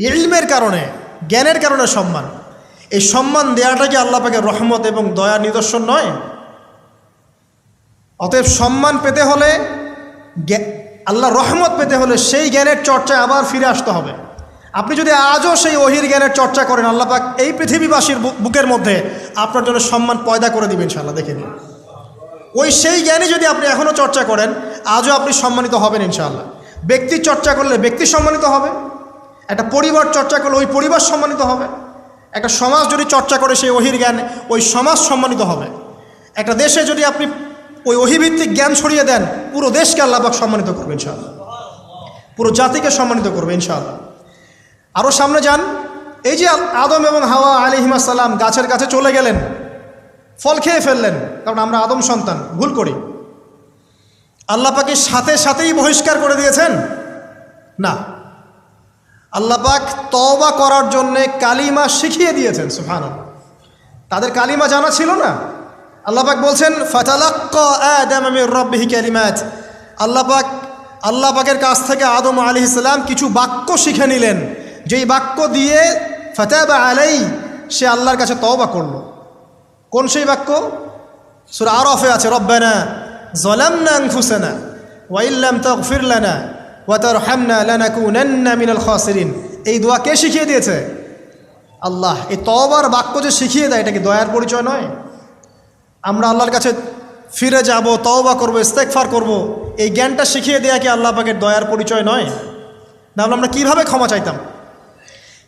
ইলমের কারণে, জ্ঞানের কারণে সম্মান। এই সম্মান দেওয়াটা কি আল্লাহ পাকের রহমত এবং দয়ার নিদর্শন নয়? অতএব সম্মান পেতে হলে, আল্লাহর রহমত পেতে হলে সেই জ্ঞানের চর্চায় আবার ফিরে আসতে হবে। আপনি যদি আজও সেই ওহির জ্ঞানের চর্চা করেন, আল্লাহ পাক এই পৃথিবীবাসীর বুকের মধ্যে আপনার জন্য সম্মান পয়দা করে দিবেন ইনশাআল্লাহ। দেখে নিন, ওই সেই জ্ঞানী যদি আপনি এখনও চর্চা করেন, আজও আপনি সম্মানিত হবেন ইনশাআল্লাহ। ব্যক্তি চর্চা করলে ব্যক্তি সম্মানিত হবে, একটা পরিবার চর্চা করলে ওই পরিবার সম্মানিত হবে, একটা সমাজ যদি চর্চা করে সেই ওহির জ্ঞান, ওই সমাজ সম্মানিত হবে। একটা দেশে যদি আপনি ওই ওহিভিত্তিক জ্ঞান ছড়িয়ে দেন, পুরো দেশকে আল্লাহ পাক সম্মানিত করবে ইনশাআল্লাহ, পুরো জাতিকে সম্মানিত করবে ইনশাআল্লাহ। আরও সামনে যান, এই যে আদম এবং হাওয়া আলাইহিস সালাম গাছের কাছে চলে গেলেন, ফল খেয়ে ফেললেন, কারণ আমরা আদম সন্তান, ভুল করি। আল্লাহ পাকের সাথে সাথেই বহিষ্কার করে দিয়েছেন? না, আল্লাহ পাক তওবা করার জন্যে কালিমা শিখিয়ে দিয়েছেন। সুবহানাল্লাহ, তাদের কালিমা জানা ছিল না। আল্লাহ পাক বলছেন ফাতালাক্কা আদাম মির রাব্বিহি কালিমাত। আল্লাহ পাকের কাছ থেকে আদম আলাইহিস সালাম কিছু বাক্য শিখে নিলেন, যেই বাক্য দিয়ে ফাতাবা আলাই, সে আল্লাহর কাছে তওবা করলো। কোন সেই বাক্য? সূরা আরাফে আছে, রব্বানা যালামনা আনফুসানা ওয়া ইল্লাম তাগফির লানা ওয়া তারহামনা লানাকুনান্না মিনাল খাসিরিন। এই দোয়া কে শিখিয়ে দিয়েছে? আল্লাহ। এই তওবার বাক্য যে শিখিয়ে দেয়, এটা কি দয়ার পরিচয় নয়? আমরা আল্লাহর কাছে ফিরে যাব, তওবা করব, ইস্তেগফার করব, এই জ্ঞানটা শিখিয়ে দেয়া কি আল্লাহ পাকের দয়ার পরিচয় নয়? তাহলে আমরা কীভাবে ক্ষমা চাইতাম?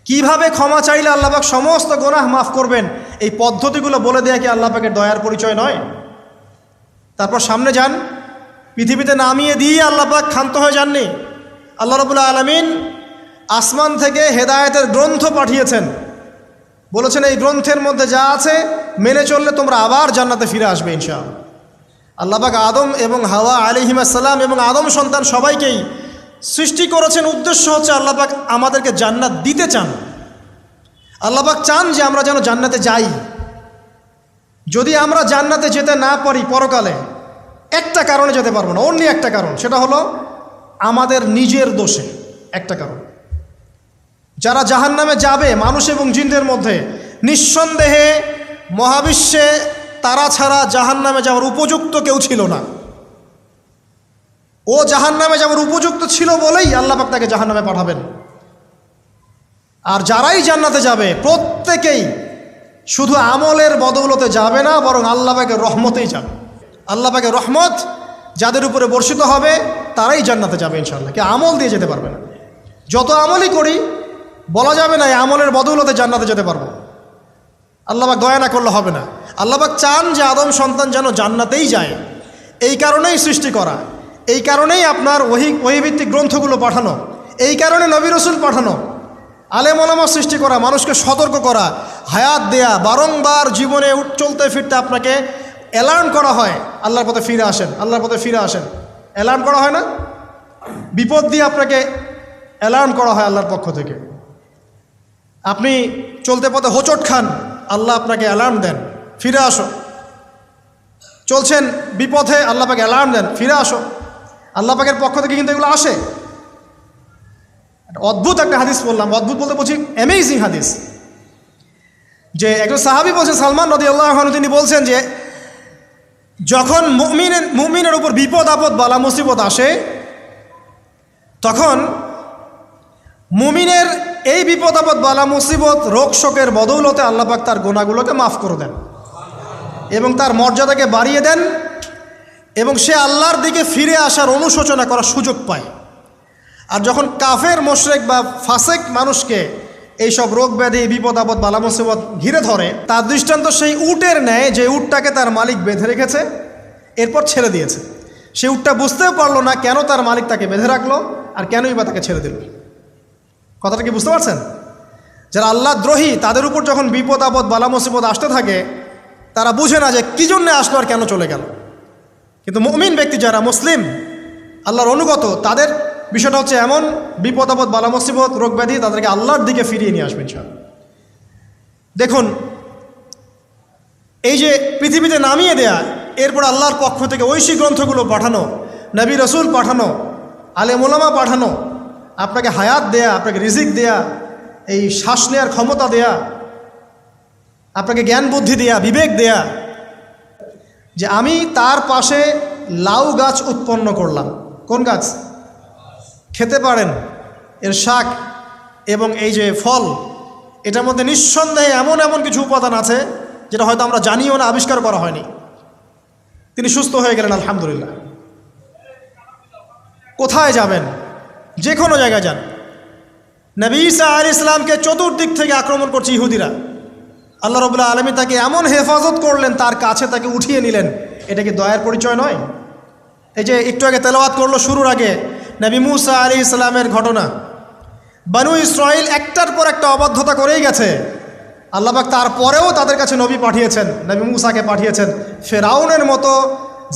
কিভাবে ক্ষমা চাইলে আল্লাহ পাক সমস্ত গুনাহ মাফ করবেন, এই পদ্ধতিগুলো বলে দেয়া কি আল্লাহ পাকের দয়ার পরিচয় নয়? তারপর সামনে যান, পৃথিবীতে নামিয়ে দিয়ে আল্লাহ পাক ক্ষান্ত হয়ে যাননি। আল্লাহ রাব্বুল আলামিন আসমান থেকে হেদায়েতের গ্রন্থ পাঠিয়েছেন, বলেছেন এই গ্রন্থের মধ্যে যা আছে মেনে চললে তোমরা আবার জান্নাতে ফিরে আসবে ইনশাআল্লাহ। আল্লাহ পাক আদম এবং হাওয়া আলাইহিস সালাম এবং আদম সন্তান সবাইকেই সৃষ্টি করেছেন, উদ্দেশ্য হচ্ছে আল্লাহ পাক আমাদেরকে জান্নাত দিতে চান। আল্লাহ পাক চান যে আমরা যেন জান্নাতে যাই। যদি আমরা জান্নাতে যেতে না পারি পরকালে, একটা কারণে যেতে পারবো না, অনলি একটা কারণ, সেটা হলো আমাদের নিজের দোষে। একটা কারণ, যারা জাহান্নামে যাবে মানুষ এবং জিনদের মধ্যে, নিঃসন্দেহে মহাবিশ্বে তারা ছাড়া জাহান্নামে যাওয়ার উপযুক্ত কেউ ছিল না। ও জাহান্নামে যাওয়ার উপযুক্ত ছিল বলেই আল্লাহ পাক তাকে জাহান্নামে পাঠাবেন। আর যারাই জান্নাতে যাবে প্রত্যেকেই শুধু আমলের বদৌলতে যাবে না, বরং আল্লাহ পাকের রহমতেই যাবে। আল্লাহ পাকের রহমত যাদের উপরে বর্ষিত হবে তারাই জান্নাতে যাবে ইনশাআল্লাহ। কে আমল দিয়ে যেতে পারবে না। যত আমলই করি বলা যাবে না এই আমলের বদৌলতে জান্নাতে যেতে পারবো। আল্লাহ পাক দয়া না করলে হবে না। আল্লাহ পাক চান যে আদম সন্তান যেন জান্নাতেই যায়। এই কারণেই সৃষ্টি করা, এই কারণেই আপনার ওহীভিত্তিক গ্রন্থগুলো পাঠানো, এই কারণে নবী রাসূল পাঠানো, আলেম ওলামা সৃষ্টি করা, মানুষকে সতর্ক করা, হায়াত দেয়া, বারংবার জীবনে চলতে ফিরতে আপনাকে অ্যালার্ম করা হয়, আল্লাহর পথে ফিরে আসেন, আল্লাহর পথে ফিরে আসেন। অ্যালার্ম করা হয় না? বিপদ দিয়ে আপনাকে অ্যালার্ম করা হয় আল্লাহর পক্ষ থেকে। আপনি চলতে পথে হোঁচট খান, আল্লাহ আপনাকে অ্যালার্ম দেন, ফিরে আসো। চলছেন বিপথে, আল্লাহ পাকে অ্যালার্ম দেন, ফিরে আসো। আল্লাহ পাকের পক্ষ থেকে কিন্তু এগুলো আসে। অদ্ভুত একটা হাদিস বললাম, অদ্ভুত বলতে বলছি অ্যামেজিং হাদিস, যে একজন সাহাবী বলছেন, সালমান রাদিয়াল্লাহু আনহু, তিনি বলছেন যে যখন মুমিনের উপর বিপদ আপদ বালা মুসিবত আসে, তখন মুমিনের এই বিপদ আপদ বালা মুসিবত রোগ শোকের বদৌলতে আল্লাহ পাক তার গুনাহগুলোকে মাফ করে দেন এবং তার মর্যাদাকে বাড়িয়ে দেন এবং সে আল্লাহর দিকে ফিরে আসার অনুশোচনা করার সুযোগ পায়। আর যখন কাফের মোশরেক বা ফাসেক মানুষকে এইসব রোগ ব্যাধি বিপদ আপদ বালা মুসিবত ঘিরে ধরে, তার দৃষ্টান্ত সেই উটের ন্যায় যে উটটাকে তার মালিক বেঁধে রেখেছে, এরপর ছেড়ে দিয়েছে। সে উটটা বুঝতেও পারলো না কেন তার মালিক তাকে বেঁধে রাখলো আর কেনই বা তাকে ছেড়ে দিল। কথাটা কি বুঝতে পারছেন? যারা আল্লাহ দ্রোহী তাদের উপর যখন বিপদ আপদ বালা মুসিবত আসতে থাকে, তারা বুঝে না যে কী জন্যে আসলো আর কেন চলে গেল। কিন্তু মুমিন ব্যক্তি যারা মুসলিম আল্লাহর অনুগত, তাদের বিষয়টা হচ্ছে এমন, বিপদ আপদ বালা মুসিবত রোগ ব্যাধি তাদেরকে আল্লাহর দিকে ফিরিয়ে নিয়ে আসবেন ইনশাআল্লাহ। দেখুন, এই যে পৃথিবীতে নামিয়ে দেয়া, এরপর আল্লাহর পক্ষ থেকে ঐশী গ্রন্থগুলো পাঠানো, নবী রসুল পাঠানো, আলেম ওলামা পাঠানো, আপনাকে হায়াত দেয়া, আপনাকে রিজিক দেয়া, এই শ্বাস নেওয়ার ক্ষমতা দেয়া, আপনাকে জ্ঞান বুদ্ধি দেয়া, বিবেক দেয়া, যে আমি তার পাশে লাউ গাছ উৎপন্ন করলাম। কোন গাছ? খেতে পারেন, এর শাক এবং এই যে ফল, এটার মধ্যে নিঃসন্দেহে এমন এমন কিছু উপাদান আছে যেটা হয়তো আমরা জানিও না, আবিষ্কার করা হয়নি। তিনি সুস্থ হয়ে গেলেন আলহামদুলিল্লাহ। কোথায় যাবেন? যে কোনো জায়গায় যান। নবী ঈসা আলাইহিস সালামকে চতুর্দিক থেকে আক্রমণ করছে ইহুদিরা। আল্লাহ রাব্বুল আলামিন তাকে এমন হেফাজত করলেন, তার কাছে তাকে উঠিয়ে নিলেন। এটা কি দয়ার পরিচয় নয়? এই যে একটু আগে তেলাওয়াত করলো শুরুর আগে নবী মূসা আলাইহিস সালামের ঘটনা। বনু ইসরাইল একটার পর একটা অবাধ্যতা করেই গেছে। আল্লাহ পাক তারপরেও তাদের কাছে নবী পাঠিয়েছেন, নবী মূসাকে পাঠিয়েছেন। ফেরাউনের মতো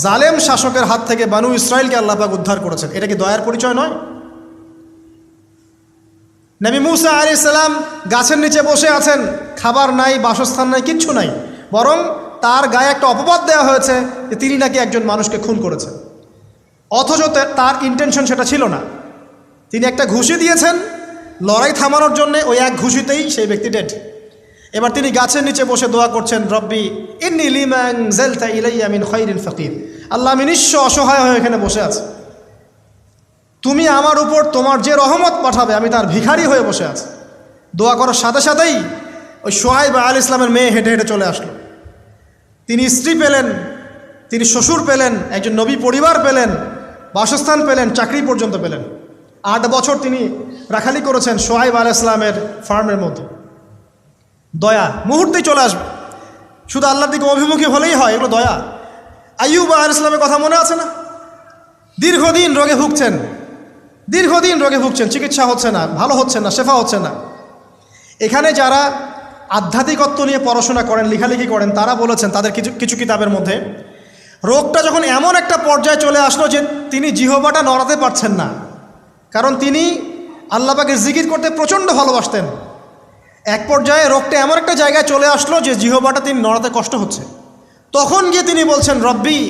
জালেম শাসকের হাত থেকে বনু ইসরাইলকে আল্লাহ পাক উদ্ধার করেছেন। এটা কি দয়ার পরিচয় নয়? নবী মূসা আলাইহিস সালাম গাছের নিচে বসে আছেন, খাবার নাই, বাসস্থান নাই, কিচ্ছু নাই, বরং তার গায়ে একটা অপবাদ দেওয়া হয়েছে যে তিনি নাকি একজন মানুষকে খুন করেছেন। অথচ তার ইন্টেনশন সেটা ছিল না। তিনি একটা ঘুষি দিয়েছেন লড়াই থামানোর জন্য, ওই এক ঘুষিতেই সেই ব্যক্তি ডেড। এবার তিনি গাছের নিচে বসে দোয়া করছেন, রব্বি ইন্নী লিমা আনজালতা ইলাইয়া মিন খায়রিন ফাকির। আল্লাহ, আমি নিঃস্ব অসহায় হয়ে এখানে বসে আছি, তুমি আমার উপর তোমার যে রহমত পাঠাবে আমি তার ভিখারি হয়ে বসে আছি। দোয়া করার সাথে সাথেই ওই শুআয়ব আলাইহিস সালামের মেয়ে হেঁটে হেঁটে চলে আসলো। তিনি স্ত্রী পেলেন, তিনি শ্বশুর পেলেন, একজন নবী পরিবার পেলেন, বাসস্থান পেলেন, চাকরি পর্যন্ত পেলেন। 8 বছর তিনি রাখালি করেছেন শুআয়ব আলাইহিস সালামের ফার্মের মধ্যে। দয়া মুহূর্তেই চলে আসবে, শুধু আল্লাহর দিকে অভিমুখী হলেই হয়, এগুলো দয়া। আইয়ুব আলাইহিস সালামের কথা মনে আছে না? দীর্ঘদিন রোগে ভুগছেন, দীর্ঘদিন রোগে ভুগছেন, চিকিৎসা হচ্ছে না, ভালো হচ্ছে না, শেফা হচ্ছে না। এখানে যারা আধ্যাত্মিকত্ব নিয়ে পড়াশোনা করেন, লেখালেখি করেন, তারা বলেছেন তাদের কিছু কিতাবের মধ্যে, রোগটা যখন এমন একটা পর্যায়ে চলে আসলো যে তিনি জিহ্বাটা নড়াতে পারছেন না, কারণ তিনি আল্লাহ পাকের জিকির করতে প্রচণ্ড ভালোবাসতেন। এক পর্যায়ে রোগটা এমন একটা জায়গায় চলে আসলো যে জিহ্বাটা তিনি নড়াতে কষ্ট হচ্ছে। তখন গিয়ে তিনি বলছেন, রব্বি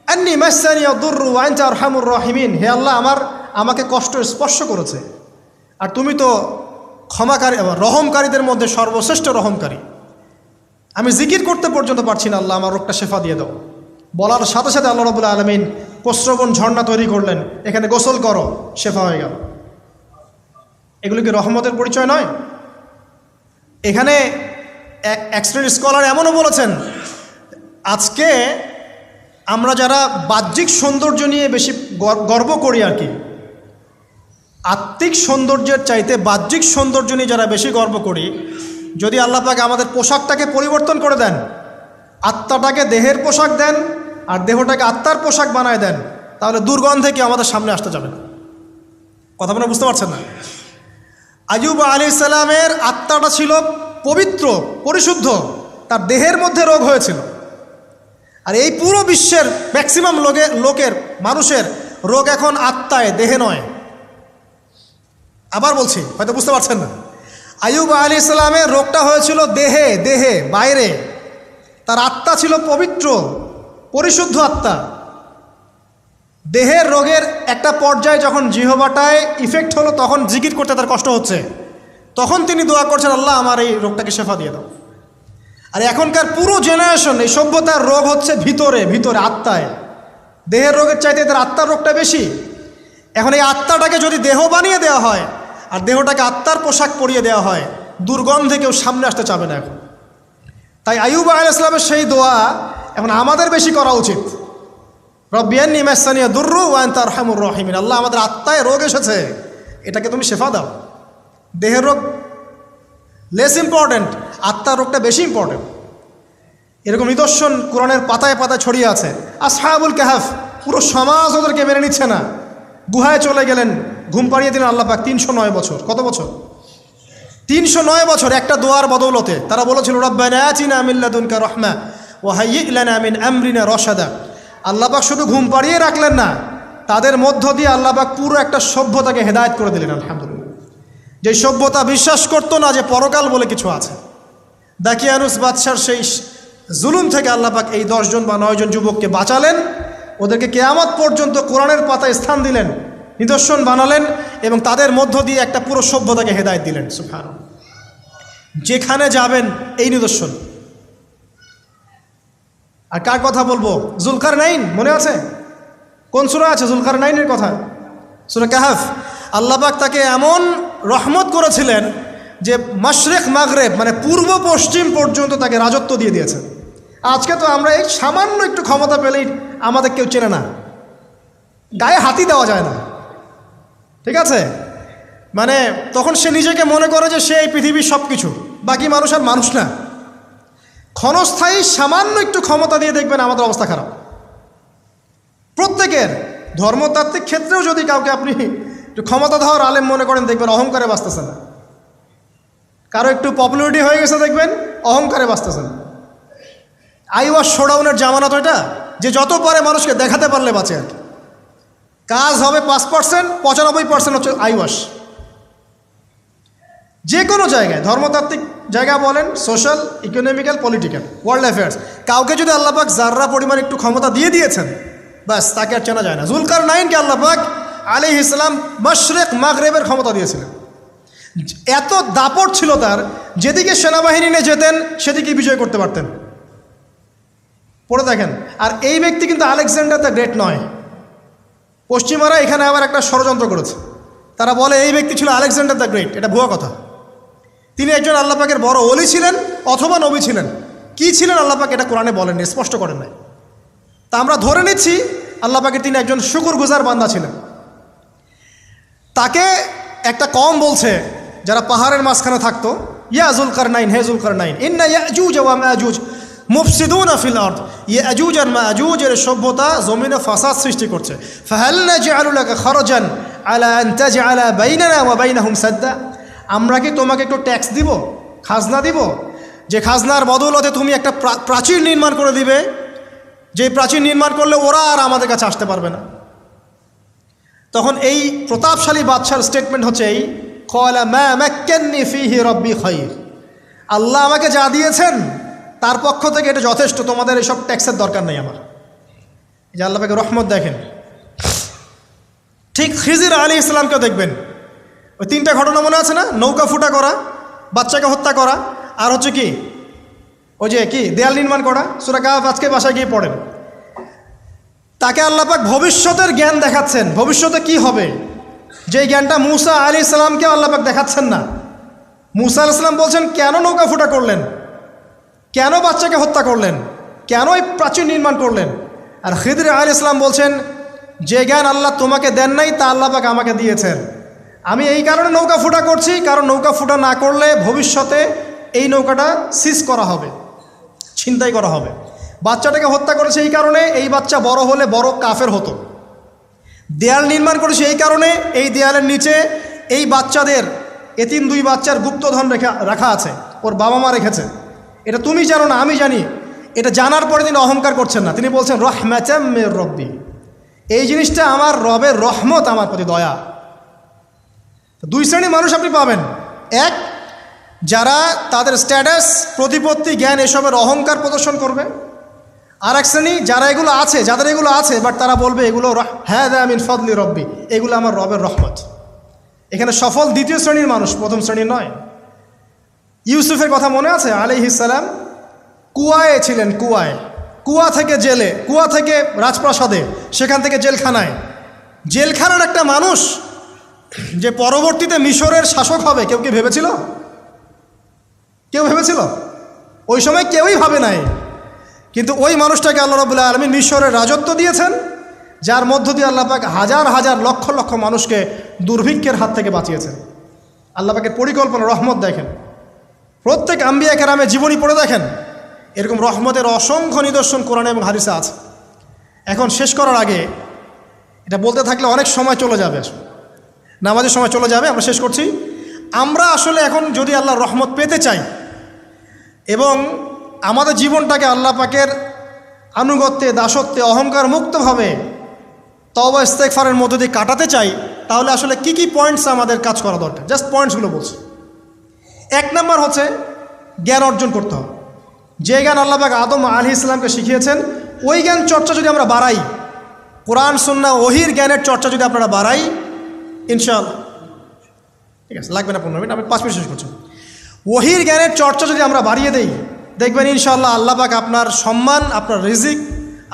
আন্নী মাসসানি আদ-দুররু ওয়া আনতা আরহামুর রাহিমিন। হে আল্লাহ, আমাকে কষ্ট স্পর্শ করেছে, আর তুমি তো ক্ষমাকারী, রহমকারীদের মধ্যে সর্বশ্রেষ্ঠ রহমকারী। আমি জিকির করতে পর্যন্ত পারছি না, আল্লাহ আমার রোগটা শেফা দিয়ে দাও। বলার সাথে সাথে আল্লাহ রাব্বুল আলামিন প্রস্রবণ ঝর্ণা তৈরি করলেন, এখানে গোসল করো, শেফা হয়ে গেল। এগুলো কি রহমতের পরিচয় নয়? এখানে এক শ্রেণীর স্কলার এমনও বলেছেন, আজকে আমরা যারা বাহ্যিক সৌন্দর্য নিয়ে বেশি গর্ব করি আর কি, আত্মিক সৌন্দর্যের চাইতে বাহ্যিক সৌন্দর্য নিয়ে যারা বেশি গর্ব করি, যদি আল্লাহ পাক আমাদের পোশাকটাকে পরিবর্তন করে দেন, আত্মাটাকে দেহের পোশাক দেন আর দেহটাকে আত্মার পোশাক বানায় দেন, তাহলে দুর্গন্ধে কি আমাদের সামনে আসতে যাবে না। কথা মনে বুঝতে পারছেন না? আইয়ুব আলাইহিস সালামের আত্মাটা ছিল পবিত্র, পরিশুদ্ধ, তার দেহের মধ্যে রোগ হয়েছিল। আর এই পুরো বিশ্বের ম্যাক্সিমাম লোকের মানুষের রোগ এখন আত্মায়, দেহে নয়। আবার বলছি, হয়তো বুঝতে পারছেন না। আইয়ুব আলাইহিস সালামের রোগটা হয়েছিল দেহে, বাইরে। তার আত্মা ছিল পবিত্র, পরিশুদ্ধ আত্মা। দেহের রোগের একটা পর্যায়ে যখন জিহ্বাটায় ইফেক্ট হলো, তখন জিকির করতে তার কষ্ট হচ্ছে, তখন তিনি দোয়া করছেন, আল্লাহ আমার এই রোগটাকে শেফা দিয়ে দাও। আর এখনকার পুরো জেনারেশন, এই সভ্যতার রোগ হচ্ছে ভিতরে, আত্মায়। দেহের রোগের চাইতে এদের আত্মার রোগটা বেশি। এখন এই আত্মাটাকে যদি দেহ বানিয়ে দেওয়া হয় আর দেহটাকে আত্মার পোশাক পরিয়ে দেওয়া হয়, দুর্গন্ধে কেউ সামনে আসতে চাবে না এখন। তাই আইয়ুব আলাইহিস সালামের সেই দোয়া এখন আমাদের বেশি করা উচিত। রব্বি আন্নী মাসানিয়া দুররু ওয়া আনতা আরহামুর রাহিমিন। আল্লাহ, আমাদের আত্মায় রোগ এসেছে, এটাকে তুমি শেফা দাও। দেহের রোগ লেস ইম্পর্টেন্ট, আত্মার রোগটা বেশি ইম্পর্টেন্ট। এরকম নিদর্শন কোরআনের পাতায় পাতায় ছড়িয়ে আছে। আসহাবুল কাহাফ, পুরো সমাজ ওদেরকে মেনে নিচ্ছে না, গুহায় চলে গেলেন, ঘুম পাড়িয়ে দিলেন আল্লাহ পাক। 309 বছর। কত বছর? 309 বছর একটা দোয়ার বদৌলতে। তারা বলেছিল রব্বানা আতিনা মিন লাদুনকা রাহমা ওয়া হাইয়্ লানা মিন আমরিনা রাশাদা। আল্লাহ পাক শুধু ঘুম পাড়িয়ে রাখলেন না, তাদের মধ্য দিয়ে আল্লাহ পাক পুরো একটা সভ্যতাকে হেদায়েত করে দিলেন। আলহামদুলিল্লাহ। যে সভ্যতা বিশ্বাস করতো না যে পরকাল বলে কিছু আছে, দাকিয়ানুস বাদশার সেই জুলুম থেকে আল্লাহ পাক এই 10 জন বা 9 জন যুবককে বাঁচালেন, ওদেরকে কিয়ামত পর্যন্ত কোরআনের পাতায় স্থান দিলেন, নিদর্শন বানালেন এবং তাদের মধ্য দিয়ে একটা পুরো সভ্যতাকে হেদায়েত দিলেন। সুবহানাল্লাহ। যেখানে যাবেন এই নিদর্শন। আর কার কথা বলবো? জুলকারনাইন, মনে আছে? কোন সূরা আছে জুলকারনাইনের কথা? সূরা কাহাফ। আল্লাহ পাক তাকে এমন রহমত করেছিলেন যে মাশরিক মাগরিব মানে পূর্ব পশ্চিম পর্যন্ত তাকে রাজত্ব দিয়ে দিয়েছেন। আজকে তো আমরা এই সামান্য একটু ক্ষমতা পেলেই আমাদের কেউ চেনে না, গায়ে হাতি দেওয়া যায় না, ঠিক আছে? মানে তখন সে নিজেকে মনে করে যে সে এই পৃথিবীর সব কিছু, বাকি মানুষ আর মানুষ না। ক্ষণস্থায়ী সামান্য একটু ক্ষমতা দিয়ে দেখবেন আমাদের অবস্থা খারাপ। প্রত্যেকের ধর্মতাত্ত্বিক ক্ষেত্রেও যদি কাউকে আপনি একটু ক্ষমতাধর আলেম মনে করেন, দেখবেন অহংকারে বাঁচতেছে না। কারো একটু পপুলারিটি হয়ে গেছে, দেখবেন অহংকারে বাঁচতেছে না। আইওয়াশ শোডাউনের জামানত এটা, যে যত পারে মানুষকে দেখাতে পারলে বাঁচে আর কি। কাজ হবে 5%, 95% হচ্ছে আইওয়াশ। যে কোনো জায়গায়, ধর্মতাত্ত্বিক জায়গা বলেন, social, economical, political, world affairs, কাউকে যদি আল্লাহ পাক যাররা পরিমাণ একটু ক্ষমতা দিয়ে দিয়েছেন, ব্যাস তাকে আর চেনা যায় না। জুলকারনাইনকে আল্লাহ পাক আলাইহিস সালাম মাশরিক মাগরিবের ক্ষমতা দিয়েছিলেন। এত দাপট ছিল তার, যেদিকে সেনাবাহিনী নিয়ে যেতেন সেদিকে বিজয় করতে পারতেন। পড়ে দেখেন। আর এই ব্যক্তি কিন্তু আলেকজান্ডার দ্য গ্রেট নয়। পশ্চিমারা এখানে আবার একটা ষড়যন্ত্র করেছে। তারা বলে এই ব্যক্তি ছিল আলেকজান্ডার দ্য গ্রেট। এটা ভুয়া কথা। তিনি একজন আল্লাহ পাকের বড় ওলি ছিলেন অথবা নবী ছিলেন। কি ছিলেন আল্লাহ পাক এটা কোরআনে বলেননি, স্পষ্ট করেন নাই। তা আমরা ধরে নিচ্ছি আল্লাহ পাকের তিনি একজন শুকরগুজার বান্দা ছিলেন। তাকে একটা কম বলছে যারা পাহাড়ের মাঝখানে থাকতো, ইয়া জুলকারনাইন, হে জুলকারনাইন, ইন্না ইয়াজুজ ওয়া মাআজুজ মুফসিদুনা ফিল আরদ। ইয়াজুজ আর মাআজুজ এর সভ্যতা জমিনে ফাসাদ সৃষ্টি করছে। ফাহাল নাজআলু লাকা খরজান আলা আন তাজআলা বাইনানা ওয়া বাইনাহুম সাদ্দা। আমরা কি তোমাকে একটু ট্যাক্স দিব, খাজনা দিব, যে খাজনার বদৌলতে তুমি একটা প্রাচীর নির্মাণ করে দিবে, যে প্রাচীর নির্মাণ করলে ওরা আর আমাদের কাছে আসতে পারবে না। তখন এই প্রতাপশালী বাদশার স্টেটমেন্ট হচ্ছে এই, ক্বালা মা মাক্কান্নী ফীহি রাব্বী খায়র। আল্লাহ আমাকে যা দিয়েছেন তার পক্ষ থেকে এটা যথেষ্ট, তোমাদের এইসব ট্যাক্সের দরকার নেই আমার। এই যে আল্লাহ পাকের রহমত দেখেন। ঠিক খিজির আলাইহিস সালামকেও দেখবেন, ওই 3টা ঘটনা মনে আছে না? নৌকা ফুটা করা, বাচ্চাকে হত্যা করা, আর হচ্ছে কি ওই যে কি দেয়াল নির্মাণ করা। সূরা কাহফ আজকে বাসায় গিয়ে পড়েন। তাকে আল্লাহ পাক ভবিষ্যতের জ্ঞান দেখাচ্ছেন, ভবিষ্যতে কি হবে, যেই জ্ঞানটা মূসা আলাইহিস সালামকে আল্লাহ পাক দেখাচ্ছেন না। মূসা আলাইহিস সালাম বলছেন কেন নৌকা ফুটা করলেন, কেন বাচ্চাকে হত্যা করলেন, কেন এই প্রাচীর নির্মাণ করলেন। আর খিদির আলাইহিস সালাম বলছেন যে জ্ঞান আল্লাহ তোমাকে দেন নাই তা আল্লাহ পাক আমাকে দিয়েছেন। আমি এই কারণে নৌকা ফুটা করছি, কারণ নৌকা ফুটা না করলে ভবিষ্যতে এই নৌকাটা সিজ করা হবে, ছিনতাই করা হবে। বাচ্চাটাকে হত্যা করেছে এই কারণে, এই বাচ্চা বড় হলে বড় কাফের হতো। দেয়াল নির্মাণ করেছে এই কারণে, এই দেয়ালের নিচে এই বাচ্চাদের এতিম 2 বাচ্চার গুপ্তধন রাখা আছে, ওর বাবা মা রেখেছে। এটা তুমি জানো না, আমি জানি। এটা জানার পরে তিনি অহংকার করছেন না, তিনি বলছেন রাহমাতাম মির রব্বি, এই জিনিসটা আমার রবের রহমত, আমার প্রতি দয়া। 2 শ্রেণীর মানুষ আপনি পাবেন। এক, যারা তাদের স্ট্যাটাস, প্রতিপত্তি, জ্ঞান এসবের অহংকার প্রদর্শন করবে। আর এক শ্রেণী যারা এগুলো আছে, যাদের এগুলো আছে বাট তারা বলবে এগুলো হাযা মিন ফাদলি রব্বি, এগুলো আমার রবের রহমত। এখানে সফল 2য় শ্রেণীর মানুষ, 1ম শ্রেণীর নয়। ইউসুফের কথা মনে আছে? আলাইহিস সালাম কুয়ায় ছিলেন, কুয়া থেকে জেলে, কুয়া থেকে রাজপ্রাসাদে, সেখান থেকে জেলখানায়। জেলখানার একটা মানুষ যে পরবর্তীতে মিশরের শাসক হবে, কেউ কি ভেবেছিল? কেউ ভেবেছিল? ওই সময় কেউই ভাবে নাই। কিন্তু ওই মানুষটাকে আল্লাহ রাব্বুল আলামিন মিশরের রাজত্ব দিয়েছেন যার মধ্য দিয়ে আল্লাহ পাক হাজার হাজার লক্ষ লক্ষ মানুষকে দুর্ভিক্ষের হাত থেকে বাঁচিয়েছেন। আল্লাহ পাকের পরিকল্পনা, রহমত দেখেন। প্রত্যেক আম্বিয়া কেরামের জীবনী পড়ে দেখেন, এরকম রহমতের অসংখ্য নিদর্শন কোরআনে এবং হাদিসে আছে। এখন শেষ করার আগে, এটা বলতে থাকলে অনেক সময় চলে যাবে, নামাজের সময় চলে যাবে, আমরা শেষ করছি। আমরা আসলে এখন যদি আল্লাহর রহমত পেতে চাই এবং আমাদের জীবনটাকে আল্লাহ পাকের আনুগত্যে, দাসত্বে, অহংকার মুক্তভাবে তওবা ইস্তেগফারের মধ্য দিয়ে কাটাতে চাই, তাহলে আসলে কি কি পয়েন্টস আমাদের কাজ করা দরকার, জাস্ট পয়েন্টসগুলো বলছি। 1 নম্বর হচ্ছে জ্ঞান অর্জন করতে হবে। যে জ্ঞান আল্লাহ পাক আদম আলাইহিস সালামকে শিখিয়েছেন, ওই জ্ঞান চর্চা যদি আমরা বাড়াই, কোরআন সুন্নাহ ওহির জ্ঞানের চর্চা যদি আপনারা বাড়াই, ইনশাআল্লাহ, ঠিক আছে, লাগবে না 15 মিনিট, আমি 5 মিনিট শেষ করছি। ওহির জ্ঞানের চর্চা যদি আমরা বাড়িয়ে দেই, দেখবেন ইনশাআল্লাহ আল্লাহ পাক আপনার সম্মান, আপনার রিজিক,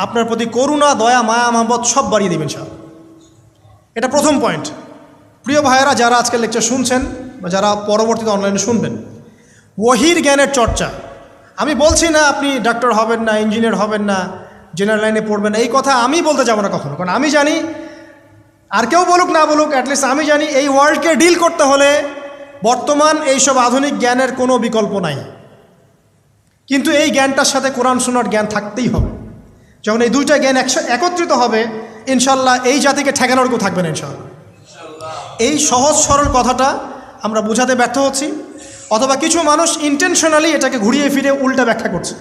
আপনার প্রতি করুণা, দয়া, মায়া, মহব্বত সব বাড়িয়ে দেবেন ইনশাআল্লাহ। এটা প্রথম পয়েন্ট। প্রিয় ভাইয়েরা, যারা আজকের লেকচার শুনছেন বা যারা পরবর্তীতে অনলাইনে শুনবেন, ওহির জ্ঞানের চর্চা। আমি বলছি না আপনি ডাক্তার হবেন না, ইঞ্জিনিয়ার হবেন না, জেনারেল লাইনে পড়বেন না, এই কথা আমি বলতে যাবো না কখনো। কারণ আমি জানি, আর কেউ বলুক না বলুক, অ্যাটলিস্ট আমি জানি এই ওয়ার্ল্ডকে ডিল করতে হলে বর্তমান এইসব আধুনিক জ্ঞানের কোনো বিকল্প নাই। কিন্তু এই জ্ঞানটার সাথে কোরআন সুন্নাহর জ্ঞান থাকতেই হবে। যখন এই দুইটা জ্ঞান একত্রিত হবে, ইনশাল্লাহ এই জাতিকে ঠেকানোর কেউ থাকবে না ইনশাল্লাহ। এই সহজ সরল কথাটা আমরা বোঝাতে ব্যর্থ হচ্ছি, অথবা কিছু মানুষ ইন্টেনশনালি এটাকে ঘুরিয়ে ফিরে উল্টা ব্যাখ্যা করছে।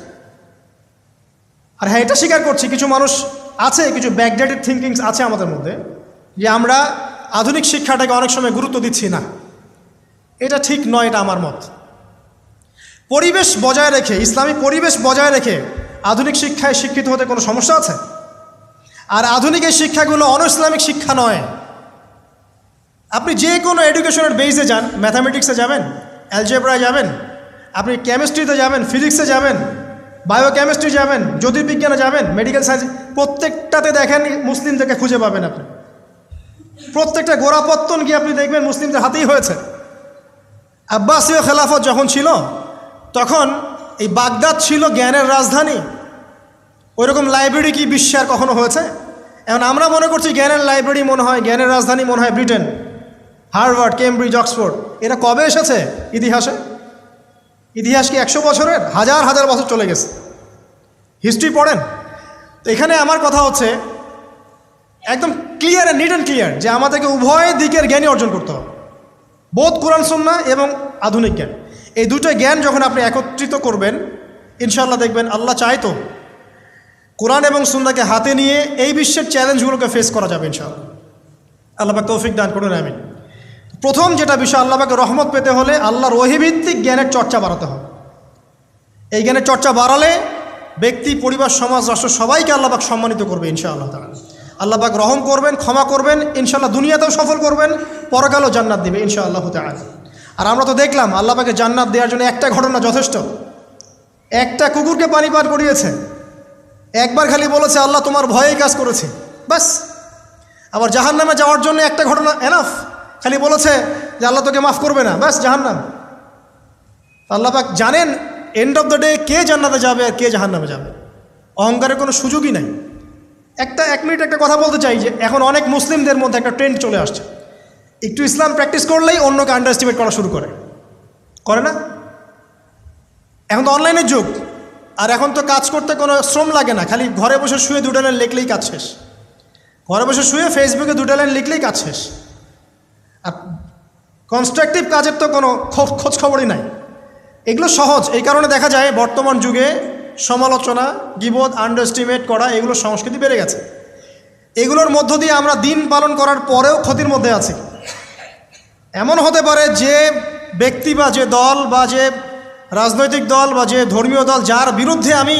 আর হ্যাঁ, এটা স্বীকার করছি, কিছু মানুষ আছে, কিছু ব্যাকডেটেড থিঙ্কিংস আছে আমাদের মধ্যে, যে আমরা আধুনিক শিক্ষাটাকে অনেক সময় গুরুত্ব দিচ্ছি না। এটা ঠিক নয়, এটা আমার মত। পরিবেশ বজায় রেখে, ইসলামী পরিবেশ বজায় রেখে আধুনিক শিক্ষায় শিক্ষিত হতে কোনো সমস্যা আছে? আর আধুনিক এই শিক্ষাগুলো অনইসলামিক শিক্ষা নয়। আপনি যে কোনো এডুকেশনের বেসে যান, ম্যাথামেটিক্সে যাবেন, অ্যালজেব্রায় যাবেন, আপনি কেমিস্ট্রিতে যাবেন, ফিজিক্সে যাবেন, বায়োকেমিস্ট্রি যাবেন, জ্যোতির্বিজ্ঞানে যাবেন, মেডিকেল সায়েন্স, প্রত্যেকটাতে দেখেন মুসলিমদেরকে খুঁজে পাবেন আপনি। প্রত্যেকটা গোড়াপত্তন গিয়ে আপনি দেখবেন মুসলিমদের হাতেই হয়েছে। আব্বাসীয় খেলাফত যখন ছিল, তখন এই বাগদাদ ছিল জ্ঞানের রাজধানী। ওইরকম লাইব্রেরি কি বিশ্বে আর কখনো হয়েছে? এখন আমরা মনে করছি জ্ঞানের লাইব্রেরি মনে হয়, জ্ঞানের রাজধানী মনে হয় ব্রিটেন, হার্ভার্ড, কেমব্রিজ, অক্সফোর্ড। এরা কবে এসেছে ইতিহাসে? ইতিহাস কি 100 বছরের? হাজার হাজার বছর চলে গেছে। হিস্ট্রি পড়েন। তো এখানে আমার কথা হচ্ছে একদম ক্লিয়ার, নিট অ্যান্ড ক্লিয়ার, যে আমাদেরকে উভয় দিকের জ্ঞানই অর্জন করতে হবে, বোধ কোরআন সুন্নাহ এবং আধুনিক জ্ঞান। এই দুটো জ্ঞান যখন আপনি একত্রিত করবেন, ইনশাআল্লাহ দেখবেন আল্লাহ চাইতো কোরআন এবং সুন্নাহকে হাতে নিয়ে এই বিশ্বের চ্যালেঞ্জগুলোকে ফেস করা যাবে ইনশাআল্লাহ। আল্লাহ পাক তৌফিক দান করুন, আমিন। প্রথম যেটা বিষয়, আল্লাহ পাকের রহমত পেতে হলে আল্লাহর ওহীভিত্তিক জ্ঞানের চর্চা বাড়াতে হবে। এই জ্ঞানের চর্চা বাড়ালে ব্যক্তি, পরিবার, সমাজ, রাষ্ট্র সবাইকে আল্লাহ পাক সম্মানিত করবে ইনশাআল্লাহ তাআলা। আল্লাহ পাক রহম করবেন, ক্ষমা করবেন, ইনশাআল্লাহ দুনিয়াতেও সফল করবেন, পরকালেও জান্নাত দিবে ইনশাআল্লাহ তাআলা। আর আমরা তো দেখলাম আল্লাহ পাকে জান্নাত দেওয়ার জন্য একটা ঘটনা যথেষ্ট। একটা কুকুরকে পানি পান করিয়েছে, একবার খালি বলেছে আল্লাহ তোমার ভয়েই কাজ করেছে, বাস। আবার জাহান্নামে যাওয়ার জন্য একটা ঘটনা এনাফ, খালি বলেছে যে আল্লাহ তোকে মাফ করবে না, বাস জাহান্নাম। আল্লাহ পাক জানেন এন্ড অফ দ্য ডে কে জান্নাতে যাবে আর কে জাহান্নামে যাবে। অহংকারের কোনো সুযোগই নাই। 1 মিনিট একটা কথা বলতে চাই, যে এখন অনেক মুসলিমদের মধ্যে একটা ট্রেন্ড চলে আসছে, একটু ইসলাম প্র্যাকটিস করলেই অন্যকে আন্ডার এস্টিমেট করা শুরু করে না? এখন তো অনলাইনের যুগ, আর এখন তো কাজ করতে কোনো শ্রম লাগে না, খালি ঘরে বসে শুয়ে 2টা লাইন লিখলেই কাজ শেষ। ঘরে বসে শুয়ে ফেসবুকে 2টা লাইন লিখলেই কাজ শেষ। আর কনস্ট্রাকটিভ কাজের তো কোনো খোঁজ খবরই নাই। এগুলো সহজ, এই কারণে দেখা যায় বর্তমান যুগে সমালোচনা, গীবত, আন্ডার এস্টিমেট করা, এগুলো সংস্কৃতি বেড়ে গেছে। এগুলোর মধ্য দিয়ে আমরা দিন পালন করার পরেও ক্ষতির মধ্যে আছি। এমন হতে পারে যে ব্যক্তি বা যে দল বা যে রাজনৈতিক দল বা যে ধর্মীয় দল যার বিরুদ্ধে আমি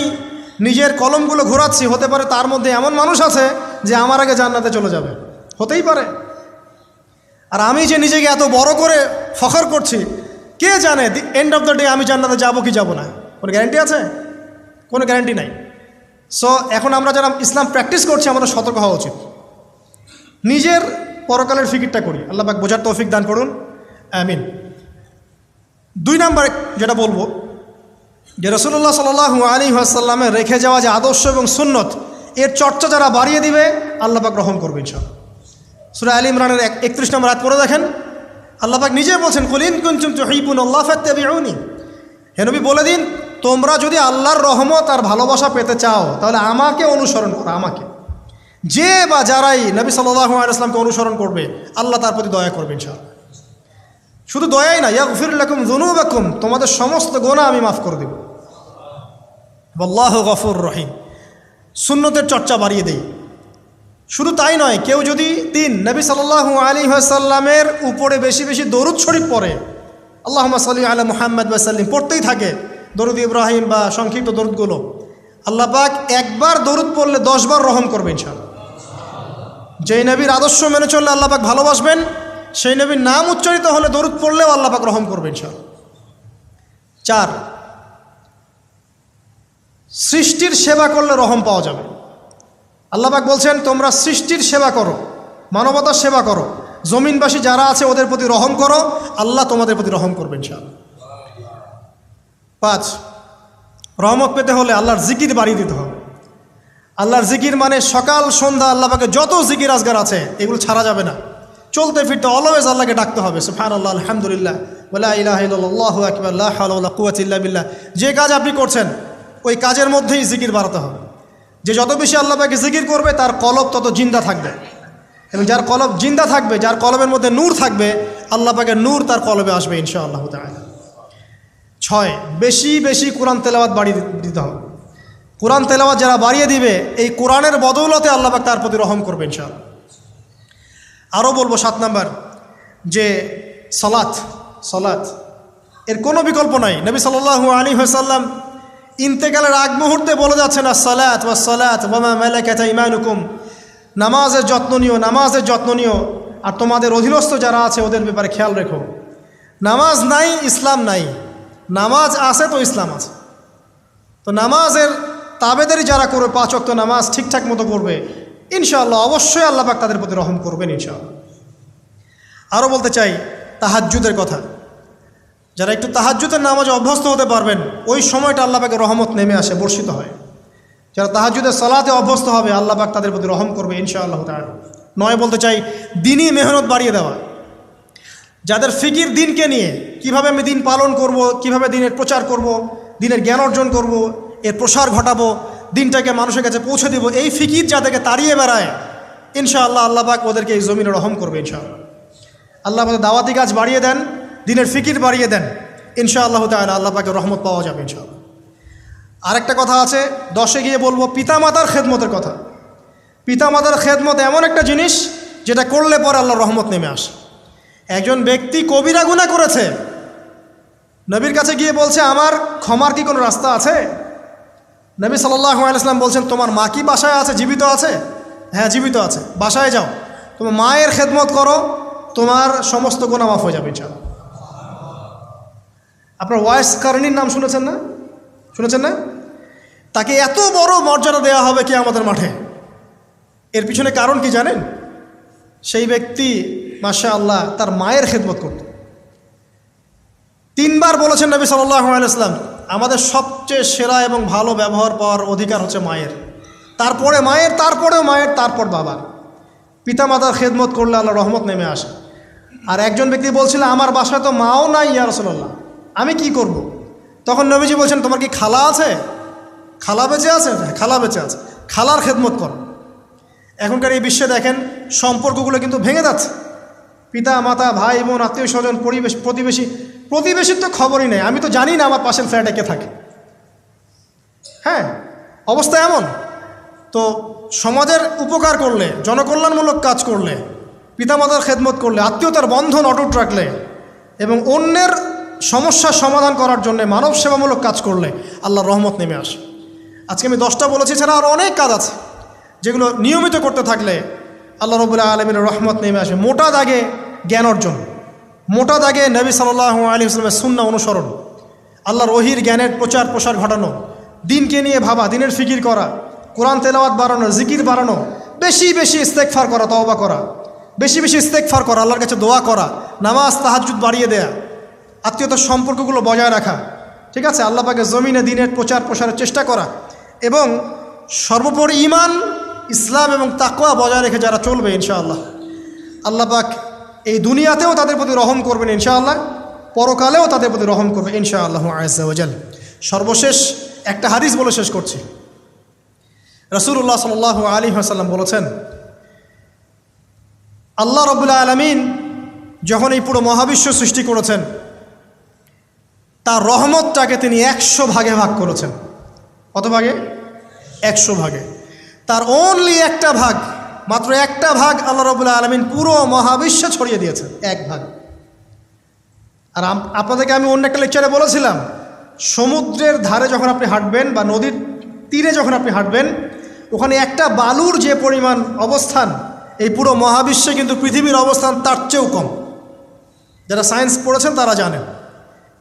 নিজের কলমগুলো ঘোরাচ্ছি, হতে পারে তার মধ্যে এমন মানুষ আছে যে আমার আগে জান্নাতে চলে যাবে, হতেই পারে। আর আমি যে নিজেকে এত বড় করে ফখর করছি, কে জানে এন্ড অফ দ্য ডে আমি জান্নাতে যাব কি যাব না? কোনো গ্যারান্টি আছে? কোনো গ্যারান্টি নাই। সো এখন আমরা যারা ইসলাম প্র্যাকটিস করছি, আমাদের সতর্ক হওয়া উচিত। নিজের পরকালের ফিকিরটা করি, আল্লাহ পাক বোঝার তৌফিক দান করুন, আমিন। 2 নাম্বার যেটা বলবো, যে রাসূলুল্লাহ সাল্লাল্লাহু আলাইহি ওয়াসাল্লামের রেখে যাওয়া যে আদর্শ এবং সুন্নত, এর চর্চা যারা বাড়িয়ে দিবে, আল্লাহ পাক রহম করবে ইনশাআল্লাহ। সূরা আলে ইমরানের 31 নম্বর আয়াত পড়ে দেখেন, আল্লাহ পাক নিজে বলছেন, কুল ইন কুনতুম তুহিব্বুনাল্লাহ ফাত্তাবিউনি, হে নবী বলে দিন, তোমরা যদি আল্লাহর রহমত আর ভালোবাসা পেতে চাও তাহলে আমাকে অনুসরণ করো। আমাকে যে বা যারাই নবী সাল্লাল্লাহু আলাইহি ওয়াসাল্লামকে অনুসরণ করবে আল্লাহ তার প্রতি দয়া করবে ইনশাআল্লাহ। শুধু দয়াই না, ইয়াগফির লাকুম যুনুবাকুম, তোমাদের সমস্ত গুনাহ আমি মাফ করে দেব। আল্লাহু গফুর রহিম। সুন্নতের চর্চা বাড়িয়ে দেই। শুধু তাই নয়, কেউ যদি নবী সাল্লাল্লাহু আলাইহি ওয়াসাল্লামের উপরে বেশি বেশি দরুদ শরীফ পড়ে, আল্লাহুম্মা সাল্লি আলা মুহাম্মাদ ওয়া সাল্লিম পড়তেই থাকে, দরুদ ইব্রাহিম বা সংক্ষিপ্ত দরুদগুলো, আল্লাহ পাক একবার দরুদ পড়লে 10 বার রহম করবে ইনশাআল্লাহ। যেই নবীর আদর্শ মেনে চললে আল্লাহ পাক ভালোবাসবেন, সেই নবীর নাম উচ্চারিত হলে দরুদ পড়লেও আল্লাহ পাক রহম করবে ইনশাআল্লাহ। 4, সৃষ্টির সেবা করলে রহম পাওয়া যাবে। আল্লাহ পাক বলছেন, তোমরা সৃষ্টির সেবা করো, মানবতার সেবা করো, জমিনবাসী যারা আছে ওদের প্রতি রহম করো, আল্লাহ তোমাদের প্রতি রহম করবে ইনশাআল্লাহ। 5, রহমত পেতে হলে আল্লাহর জিকির বাড়িয়ে দিতে হবে। আল্লাহর জিকির মানে সকাল সন্ধ্যা আল্লাহ পাকে যত জিকির আজগার আছে এগুলো ছাড়া যাবে না। চলতে ফিরতে অলওয়েজ আল্লাহকে ডাকতে হবে, সুবহানাল্লাহ, আলহামদুলিল্লাহ, ওয়া ইলাহা ইল্লাল্লাহ, আল্লাহু আকবার, লা হাওলা ওয়ালা কুওয়াতা ইল্লা বিল্লাহ। যে কাজ আপনি করছেন ওই কাজের মধ্যেই জিকির বাড়াতে হবে। যে যত বেশি আল্লাহ পাকে জিকির করবে তার কলব তত জিন্দা থাকবে, এবং যার কলব জিন্দা থাকবে, যার কলবের মধ্যে নূর থাকবে, আল্লাহ পাকের নূর তার কলবে আসবে ইনশাআল্লাহ তাআলা। 6, বেশি বেশি কোরআন তেলাওয়াত বাড়িয়ে দিতে হবে। কোরআন তেলাওয়াত যারা বাড়িয়ে দিবে, এই কোরআনের বদৌলতে আল্লাহ পাক তার প্রতি রহম করবে ইনশাআল্লাহ। আরও বলবো 7 নাম্বার, যে সালাত এর কোনো বিকল্প নাই। নবী সাল্লাল্লাহু আলাইহি ওয়াসাল্লাম ইন্তেকালের আগ মুহূর্তে বলে যাচ্ছেন, আসসালাত ওয়াসসালাত ওয়া মা মালাকাত আইমানুকুম, নামাজের যত্ন নিও, নামাজের যত্ন নিও, আর তোমাদের অধীনস্থ যারা আছে ওদের ব্যাপারে খেয়াল রেখো। নামাজ নাই ইসলাম নাই, নামাজ আছে তো ইসলাম আছে। তো নামাজের তাবেদারি যারা করবে, 5 ওয়াক্ত নামাজ ঠিকঠাক মতো করবে, ইনশাআল্লাহ অবশ্যই আল্লাহ পাক তাদের প্রতি রহম করবেন ইনশাআল্লাহ। আরও বলতে চাই তাহাজ্জুদের কথা। যারা একটু তাহাজ্জুদের নামাজে অভ্যস্ত হতে পারবেন, ওই সময়টা আল্লাহ পাকের রহমত নেমে আসে, বর্ষিত হয়। যারা তাহাজ্জুদের সালাতে অভ্যস্ত হবে আল্লাহ পাক তাদের প্রতি রহম করবে ইনশাআল্লাহ তাআলা। 9 বলতে চাই দিনই মেহনত বাড়িয়ে দেওয়া। যাদের ফিকির দিনকে নিয়ে, কিভাবে আমি দিন পালন করব, কিভাবে দিনের প্রচার করব, দিনের জ্ঞান অর্জন করব, এর প্রসার ঘটাবো, দিনটাকে মানুষের কাছে পৌঁছে দেব, এই ফিকির যাদেরকে তাড়িয়ে বেড়ায়, ইনশাআল্লাহ আল্লাহ পাক ওদেরকে এই জমিনে রহম করবে ইনশাআল্লাহ। আল্লাহ পাক দাওয়াতি কাজ বাড়িয়ে দেন, দিনের ফিকির বাড়িয়ে দেন, ইনশাআল্লাহ তাআলা আল্লাহ পাকের রহমত পাওয়া যাবে ইনশাআল্লাহ। আরেকটা কথা আছে, 10-এ গিয়ে বলবো পিতামাতার খেদমতের কথা। পিতামাতার খেদমত এমন একটা জিনিস যেটা করলে পরে আল্লাহর রহমত নেমে আসে। একজন ব্যক্তি কবিরা গুনাহ করেছে, নবীর কাছে গিয়ে বলছে, আমার ক্ষমার কি কোনো রাস্তা আছে? নবী সাল্লাল্লাহু আলাইহি ওয়াসাল্লাম বলছেন, তোমার মা কি বাসায় আছে, জীবিত আছে? হ্যাঁ, জীবিত আছে। বাসায় যাও, তোমার মায়ের খেদমত করো, তোমার সমস্ত গুনাহ মাফ হয়ে যাবে ইনশাআল্লাহ। আপনার ওয়াইস কারণীর নাম শুনেছেন না? তাকে এত বড় মর্যাদা দেওয়া হবে কিয়ামতের মাঠে। এর পিছনে কারণ কি জানেন? সেই ব্যক্তি মাশাআল্লাহ তার মায়ের খেদমত করত। 3 বার বলেছেন নবী সাল্লাল্লাহু আলাইহি ওয়াসাল্লাম, আমাদের সবচেয়ে সেরা এবং ভালো ব্যবহার পাওয়ার অধিকার হচ্ছে মায়ের, তারপরে মায়ের, তারপরেও মায়ের, তারপর বাবার। পিতামাতার খেদমত করলে আল্লাহ রহমত নেমে আসে। আর একজন ব্যক্তি বলছিল, আমার বাসায় তো মাও নাই ইয়া রাসূলুল্লাহ, আমি কি করব? তখন নবীজি বলছেন, তোমার কি খালা আছে? খালা বেঁচে আছে? খালা বেঁচে আছে, খালার খেদমত কর। এখনকার এই বিশ্বে দেখেন সম্পর্কগুলো কিন্তু ভেঙে যাচ্ছে। পিতা মাতা, ভাই বোন, আত্মীয় স্বজন, প্রতিবেশীর তো খবরই নেই। আমি তো জানি না আমার পাশের ফ্ল্যাটে কে থাকে। হ্যাঁ, অবস্থা এমন। তো সমাজের উপকার করলে, জনকল্যাণমূলক কাজ করলে, পিতামাতার খেদমত করলে, আত্মীয়তার বন্ধন অটুট রাখলে এবং অন্যের সমস্যার সমাধান করার জন্য মানব সেবামূলক কাজ করলে আল্লাহর রহমত নেমে আসে। আজকে আমি 10টা বলেছি, ছাড়া আরও অনেক কাজ আছে যেগুলো নিয়মিত করতে থাকলে আল্লাহ রাব্বুল আলামিনের রহমত নেমে আসে। মোটা দাগে জ্ঞান অর্জন, মোটা দাগে নবী সাল্লাল্লাহু আলাইহি ওয়াসাল্লামের সুন্নাহ অনুসরণ, আল্লাহর ওহীর জ্ঞানের প্রচার প্রসার ঘটানো, দিনকে নিয়ে ভাবা, দিনের ফিকির করা, কোরআন তেলাওয়াত বাড়ানো, জিকির বাড়ানো, বেশি বেশি ইস্তেগফার করা, তওবা করা, বেশি বেশি ইস্তেগফার করা, আল্লাহর কাছে দোয়া করা, নামাজ তাহাজ্জুদ বাড়িয়ে দেয়া, আত্মীয়তার সম্পর্কগুলো বজায় রাখা, ঠিক আছে, আল্লাহ পাকের জমিনে দিনের প্রচার প্রসারের চেষ্টা করা, এবং সর্বোপরি ইসলাম এবং তাকওয়া বজায় রেখে যারা চলবে ইনশাআল্লাহ, আল্লাহ পাক এই দুনিয়াতেও তাদের প্রতি রহম করবেন ইনশাআল্লাহ, পরকালেও তাদের প্রতি রহম করবে ইনশাআল্লাহ আযজা ওয়া জাল। সর্বশেষ একটা হাদিস বলে শেষ করছি। রাসূলুল্লাহ সাল্লাল্লাহু আলাইহি ওয়াসাল্লাম বলেছেন, আল্লাহ রাব্বুল আলামিন যখন এই পুরো মহাবিশ্ব সৃষ্টি করেছেন, তার রহমতটাকে তিনি 100 ভাগে ভাগ করেছেন। কত ভাগে? 100 ভাগে। তার অনলি একটা ভাগ, মাত্র একটা ভাগ আল্লাহ রাব্বুল আলামিন পুরো মহাবিশ্বে ছড়িয়ে দিয়েছেন, এক ভাগ। আর আপনাদেরকে আমি অন্য একটা লেকচারে বলেছিলাম, সমুদ্রের ধারে যখন আপনি হাঁটবেন বা নদীর তীরে যখন আপনি হাঁটবেন, ওখানে একটা বালুর যে পরিমাণ অবস্থান, এই পুরো মহাবিশ্বে কিন্তু পৃথিবীর অবস্থান তার চেয়েও কম। যারা সায়েন্স পড়েছেন তারা জানেন,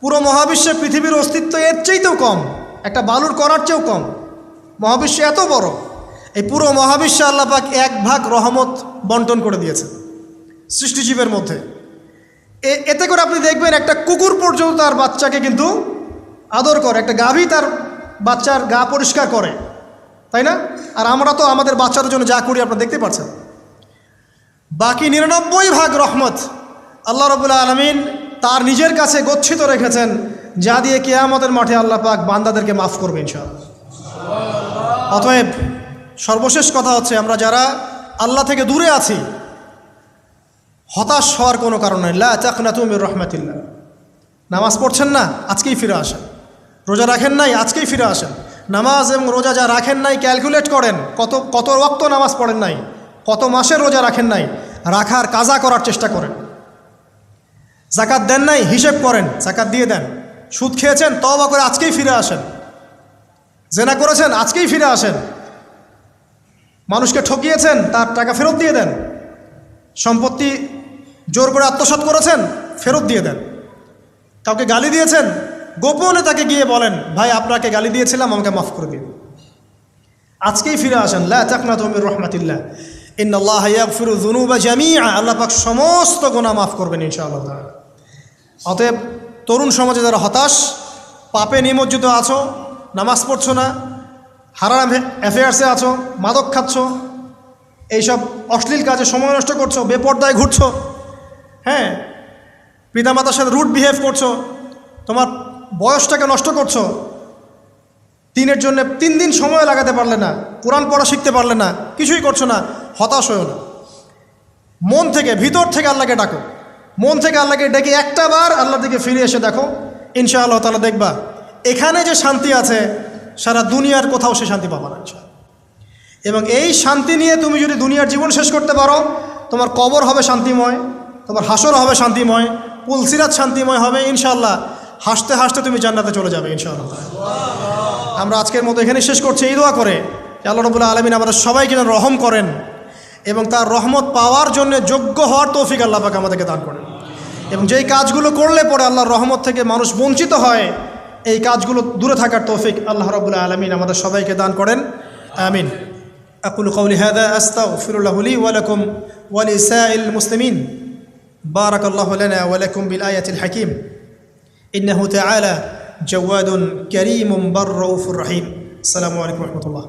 পুরো মহাবিশ্বে পৃথিবীর অস্তিত্ব এর চেয়েও কম, একটা বালুর কণার চেয়েও কম। মহাবিশ্ব এত বড়, এই পুরো মহাবিশ্বে আল্লাহ পাক এক ভাগ রহমত বন্টন করে দিয়েছে সৃষ্টিজীবের মধ্যে। এতে করে আপনি দেখবেন একটা কুকুর পর্যন্ত তার বাচ্চাকে কিন্তু আদর করে, একটা গাভী তার বাচ্চার গা পরিষ্কার করে, তাই না? আর আমরা তো আমাদের বাচ্চাদের জন্য যা করি আপনারা দেখতে পাচ্ছেন। বাকি 99 ভাগ রহমত আল্লাহ রাব্বুল আলামিন তার নিজের কাছে গচ্ছিত রেখেছেন, যা দিয়ে কিয়ামতের মাঠে আল্লাহ পাক বান্দাদেরকে মাফ করবে ইনশাআল্লাহ। অতএব সর্বশেষ কথা হচ্ছে, আমরা যারা আল্লাহ থেকে দূরে আছি, হতাশ হওয়ার কোনো কারণ নেই। লা তাকনাতু মির রাহমাতিল্লাহ। নামাজ পড়ছেন না, আজকেই ফিরে আসেন। রোজা রাখেন নাই, আজকেই ফিরে আসেন। নামাজ এবং রোজা যা রাখেন নাই ক্যালকুলেট করেন, কত ওয়াক্ত নামাজ পড়েন নাই, কত মাসের রোজা রাখেন নাই, রাখার কাজা করার চেষ্টা করেন। যাকাত দেন নাই, হিসেব করেন, যাকাত দিয়ে দেন। সুদ খেয়েছেন, তওবা করে আজকেই ফিরে আসেন। জেনা করেছেন, আজকেই ফিরে আসেন। মানুষকে ঠকিয়েছেন, তার টাকা ফেরত দিয়ে দেন। সম্পত্তি জোর করে আত্মসাৎ করেছেন, ফেরত দিয়ে দেন। কাউকে গালি দিয়েছেন, গোপনে তাকে গিয়ে বলেন, ভাই আপনাকে গালি দিয়েছিলাম, আমাকে মাফ করে দিন। আজকেই ফিরে আসেন। লা তাকনাতু মির রাহমাতিল্লাহ, ইন্নাল্লাহা ইয়াগফিরু যুনুবা জামিআ। আল্লাহ পাক সমস্ত গুনাহ মাফ করবেন ইনশাআল্লাহ তাআলা। অতএব তরুণ সমাজে যারা হতাশ, পাপে নিমজ্জিত আছো, নামাজ পড়ছো না, হারাম অ্যাফেয়ার্সে আছো, মাদক খাচ্ছ, এইসব অশ্লীল কাজে সময় নষ্ট করছো, বেপর্দায় ঘুরছো, হ্যাঁ, পিতামাতার সাথে রুড বিহেভ করছো, তোমার বয়সটাকে নষ্ট করছো, দিনের জন্য 3 দিন সময় লাগাতে পারলে না, কোরআন পড়া শিখতে পারলে না, কিছুই করছো না, হতাশ হয়েও না। মন থেকে, ভিতর থেকে আল্লাহকে ডাকো। মন থেকে আল্লাহকে ডেকে একটা বার আল্লাহর দিকে ফিরে এসে দেখো, ইনশাআল্লাহ তাআলা দেখবা এখানে যে শান্তি আছে, সারা দুনিয়ার কোথাও সে শান্তি পাবা না ইনশাআল্লাহ। এবং এই শান্তি নিয়ে তুমি যদি দুনিয়ার জীবন শেষ করতে পারো, তোমার কবর হবে শান্তিময়, তোমার হাসর হবে শান্তিময়, পুলসিরাত শান্তিময় হবে ইনশাআল্লাহ। হাসতে হাসতে তুমি জান্নাতে চলে যাবে ইনশাআল্লাহ। আমরা আজকের মতো এখানে শেষ করছি এই দোয়া করে, আল্লাহ রাব্বুল আলামিন আমাদের সবাইকে যেন রহম করেন এবং তার রহমত পাওয়ার জন্য যোগ্য হওয়ার তৌফিক আল্লাহ পাক আমাদেরকে দান করেন। এবং যেই কাজগুলো করলে পরে আল্লাহর রহমত থেকে মানুষ বঞ্চিত হয়, এই কাজগুলো দূরে থাকার তৌফিক আল্লাহ রাব্বুল আলামিন আমাদের সবাইকে দান করেন। আমিন। আকুলু কওলি হাযা আস্তাগফিরুল্লাহু লি ওয়া লাকুম ওয়া লিসাইল মুসলিমিন। বারাকাল্লাহু লানা ওয়া লাকুম বিল আয়াতিল হাকীম। ইন্নাহু তাআলা জাওয়াদুন কারীমুন বাররাউফুর রহিম। আসসালামু আলাইকুম ওয়া রাহমাতুল্লাহ।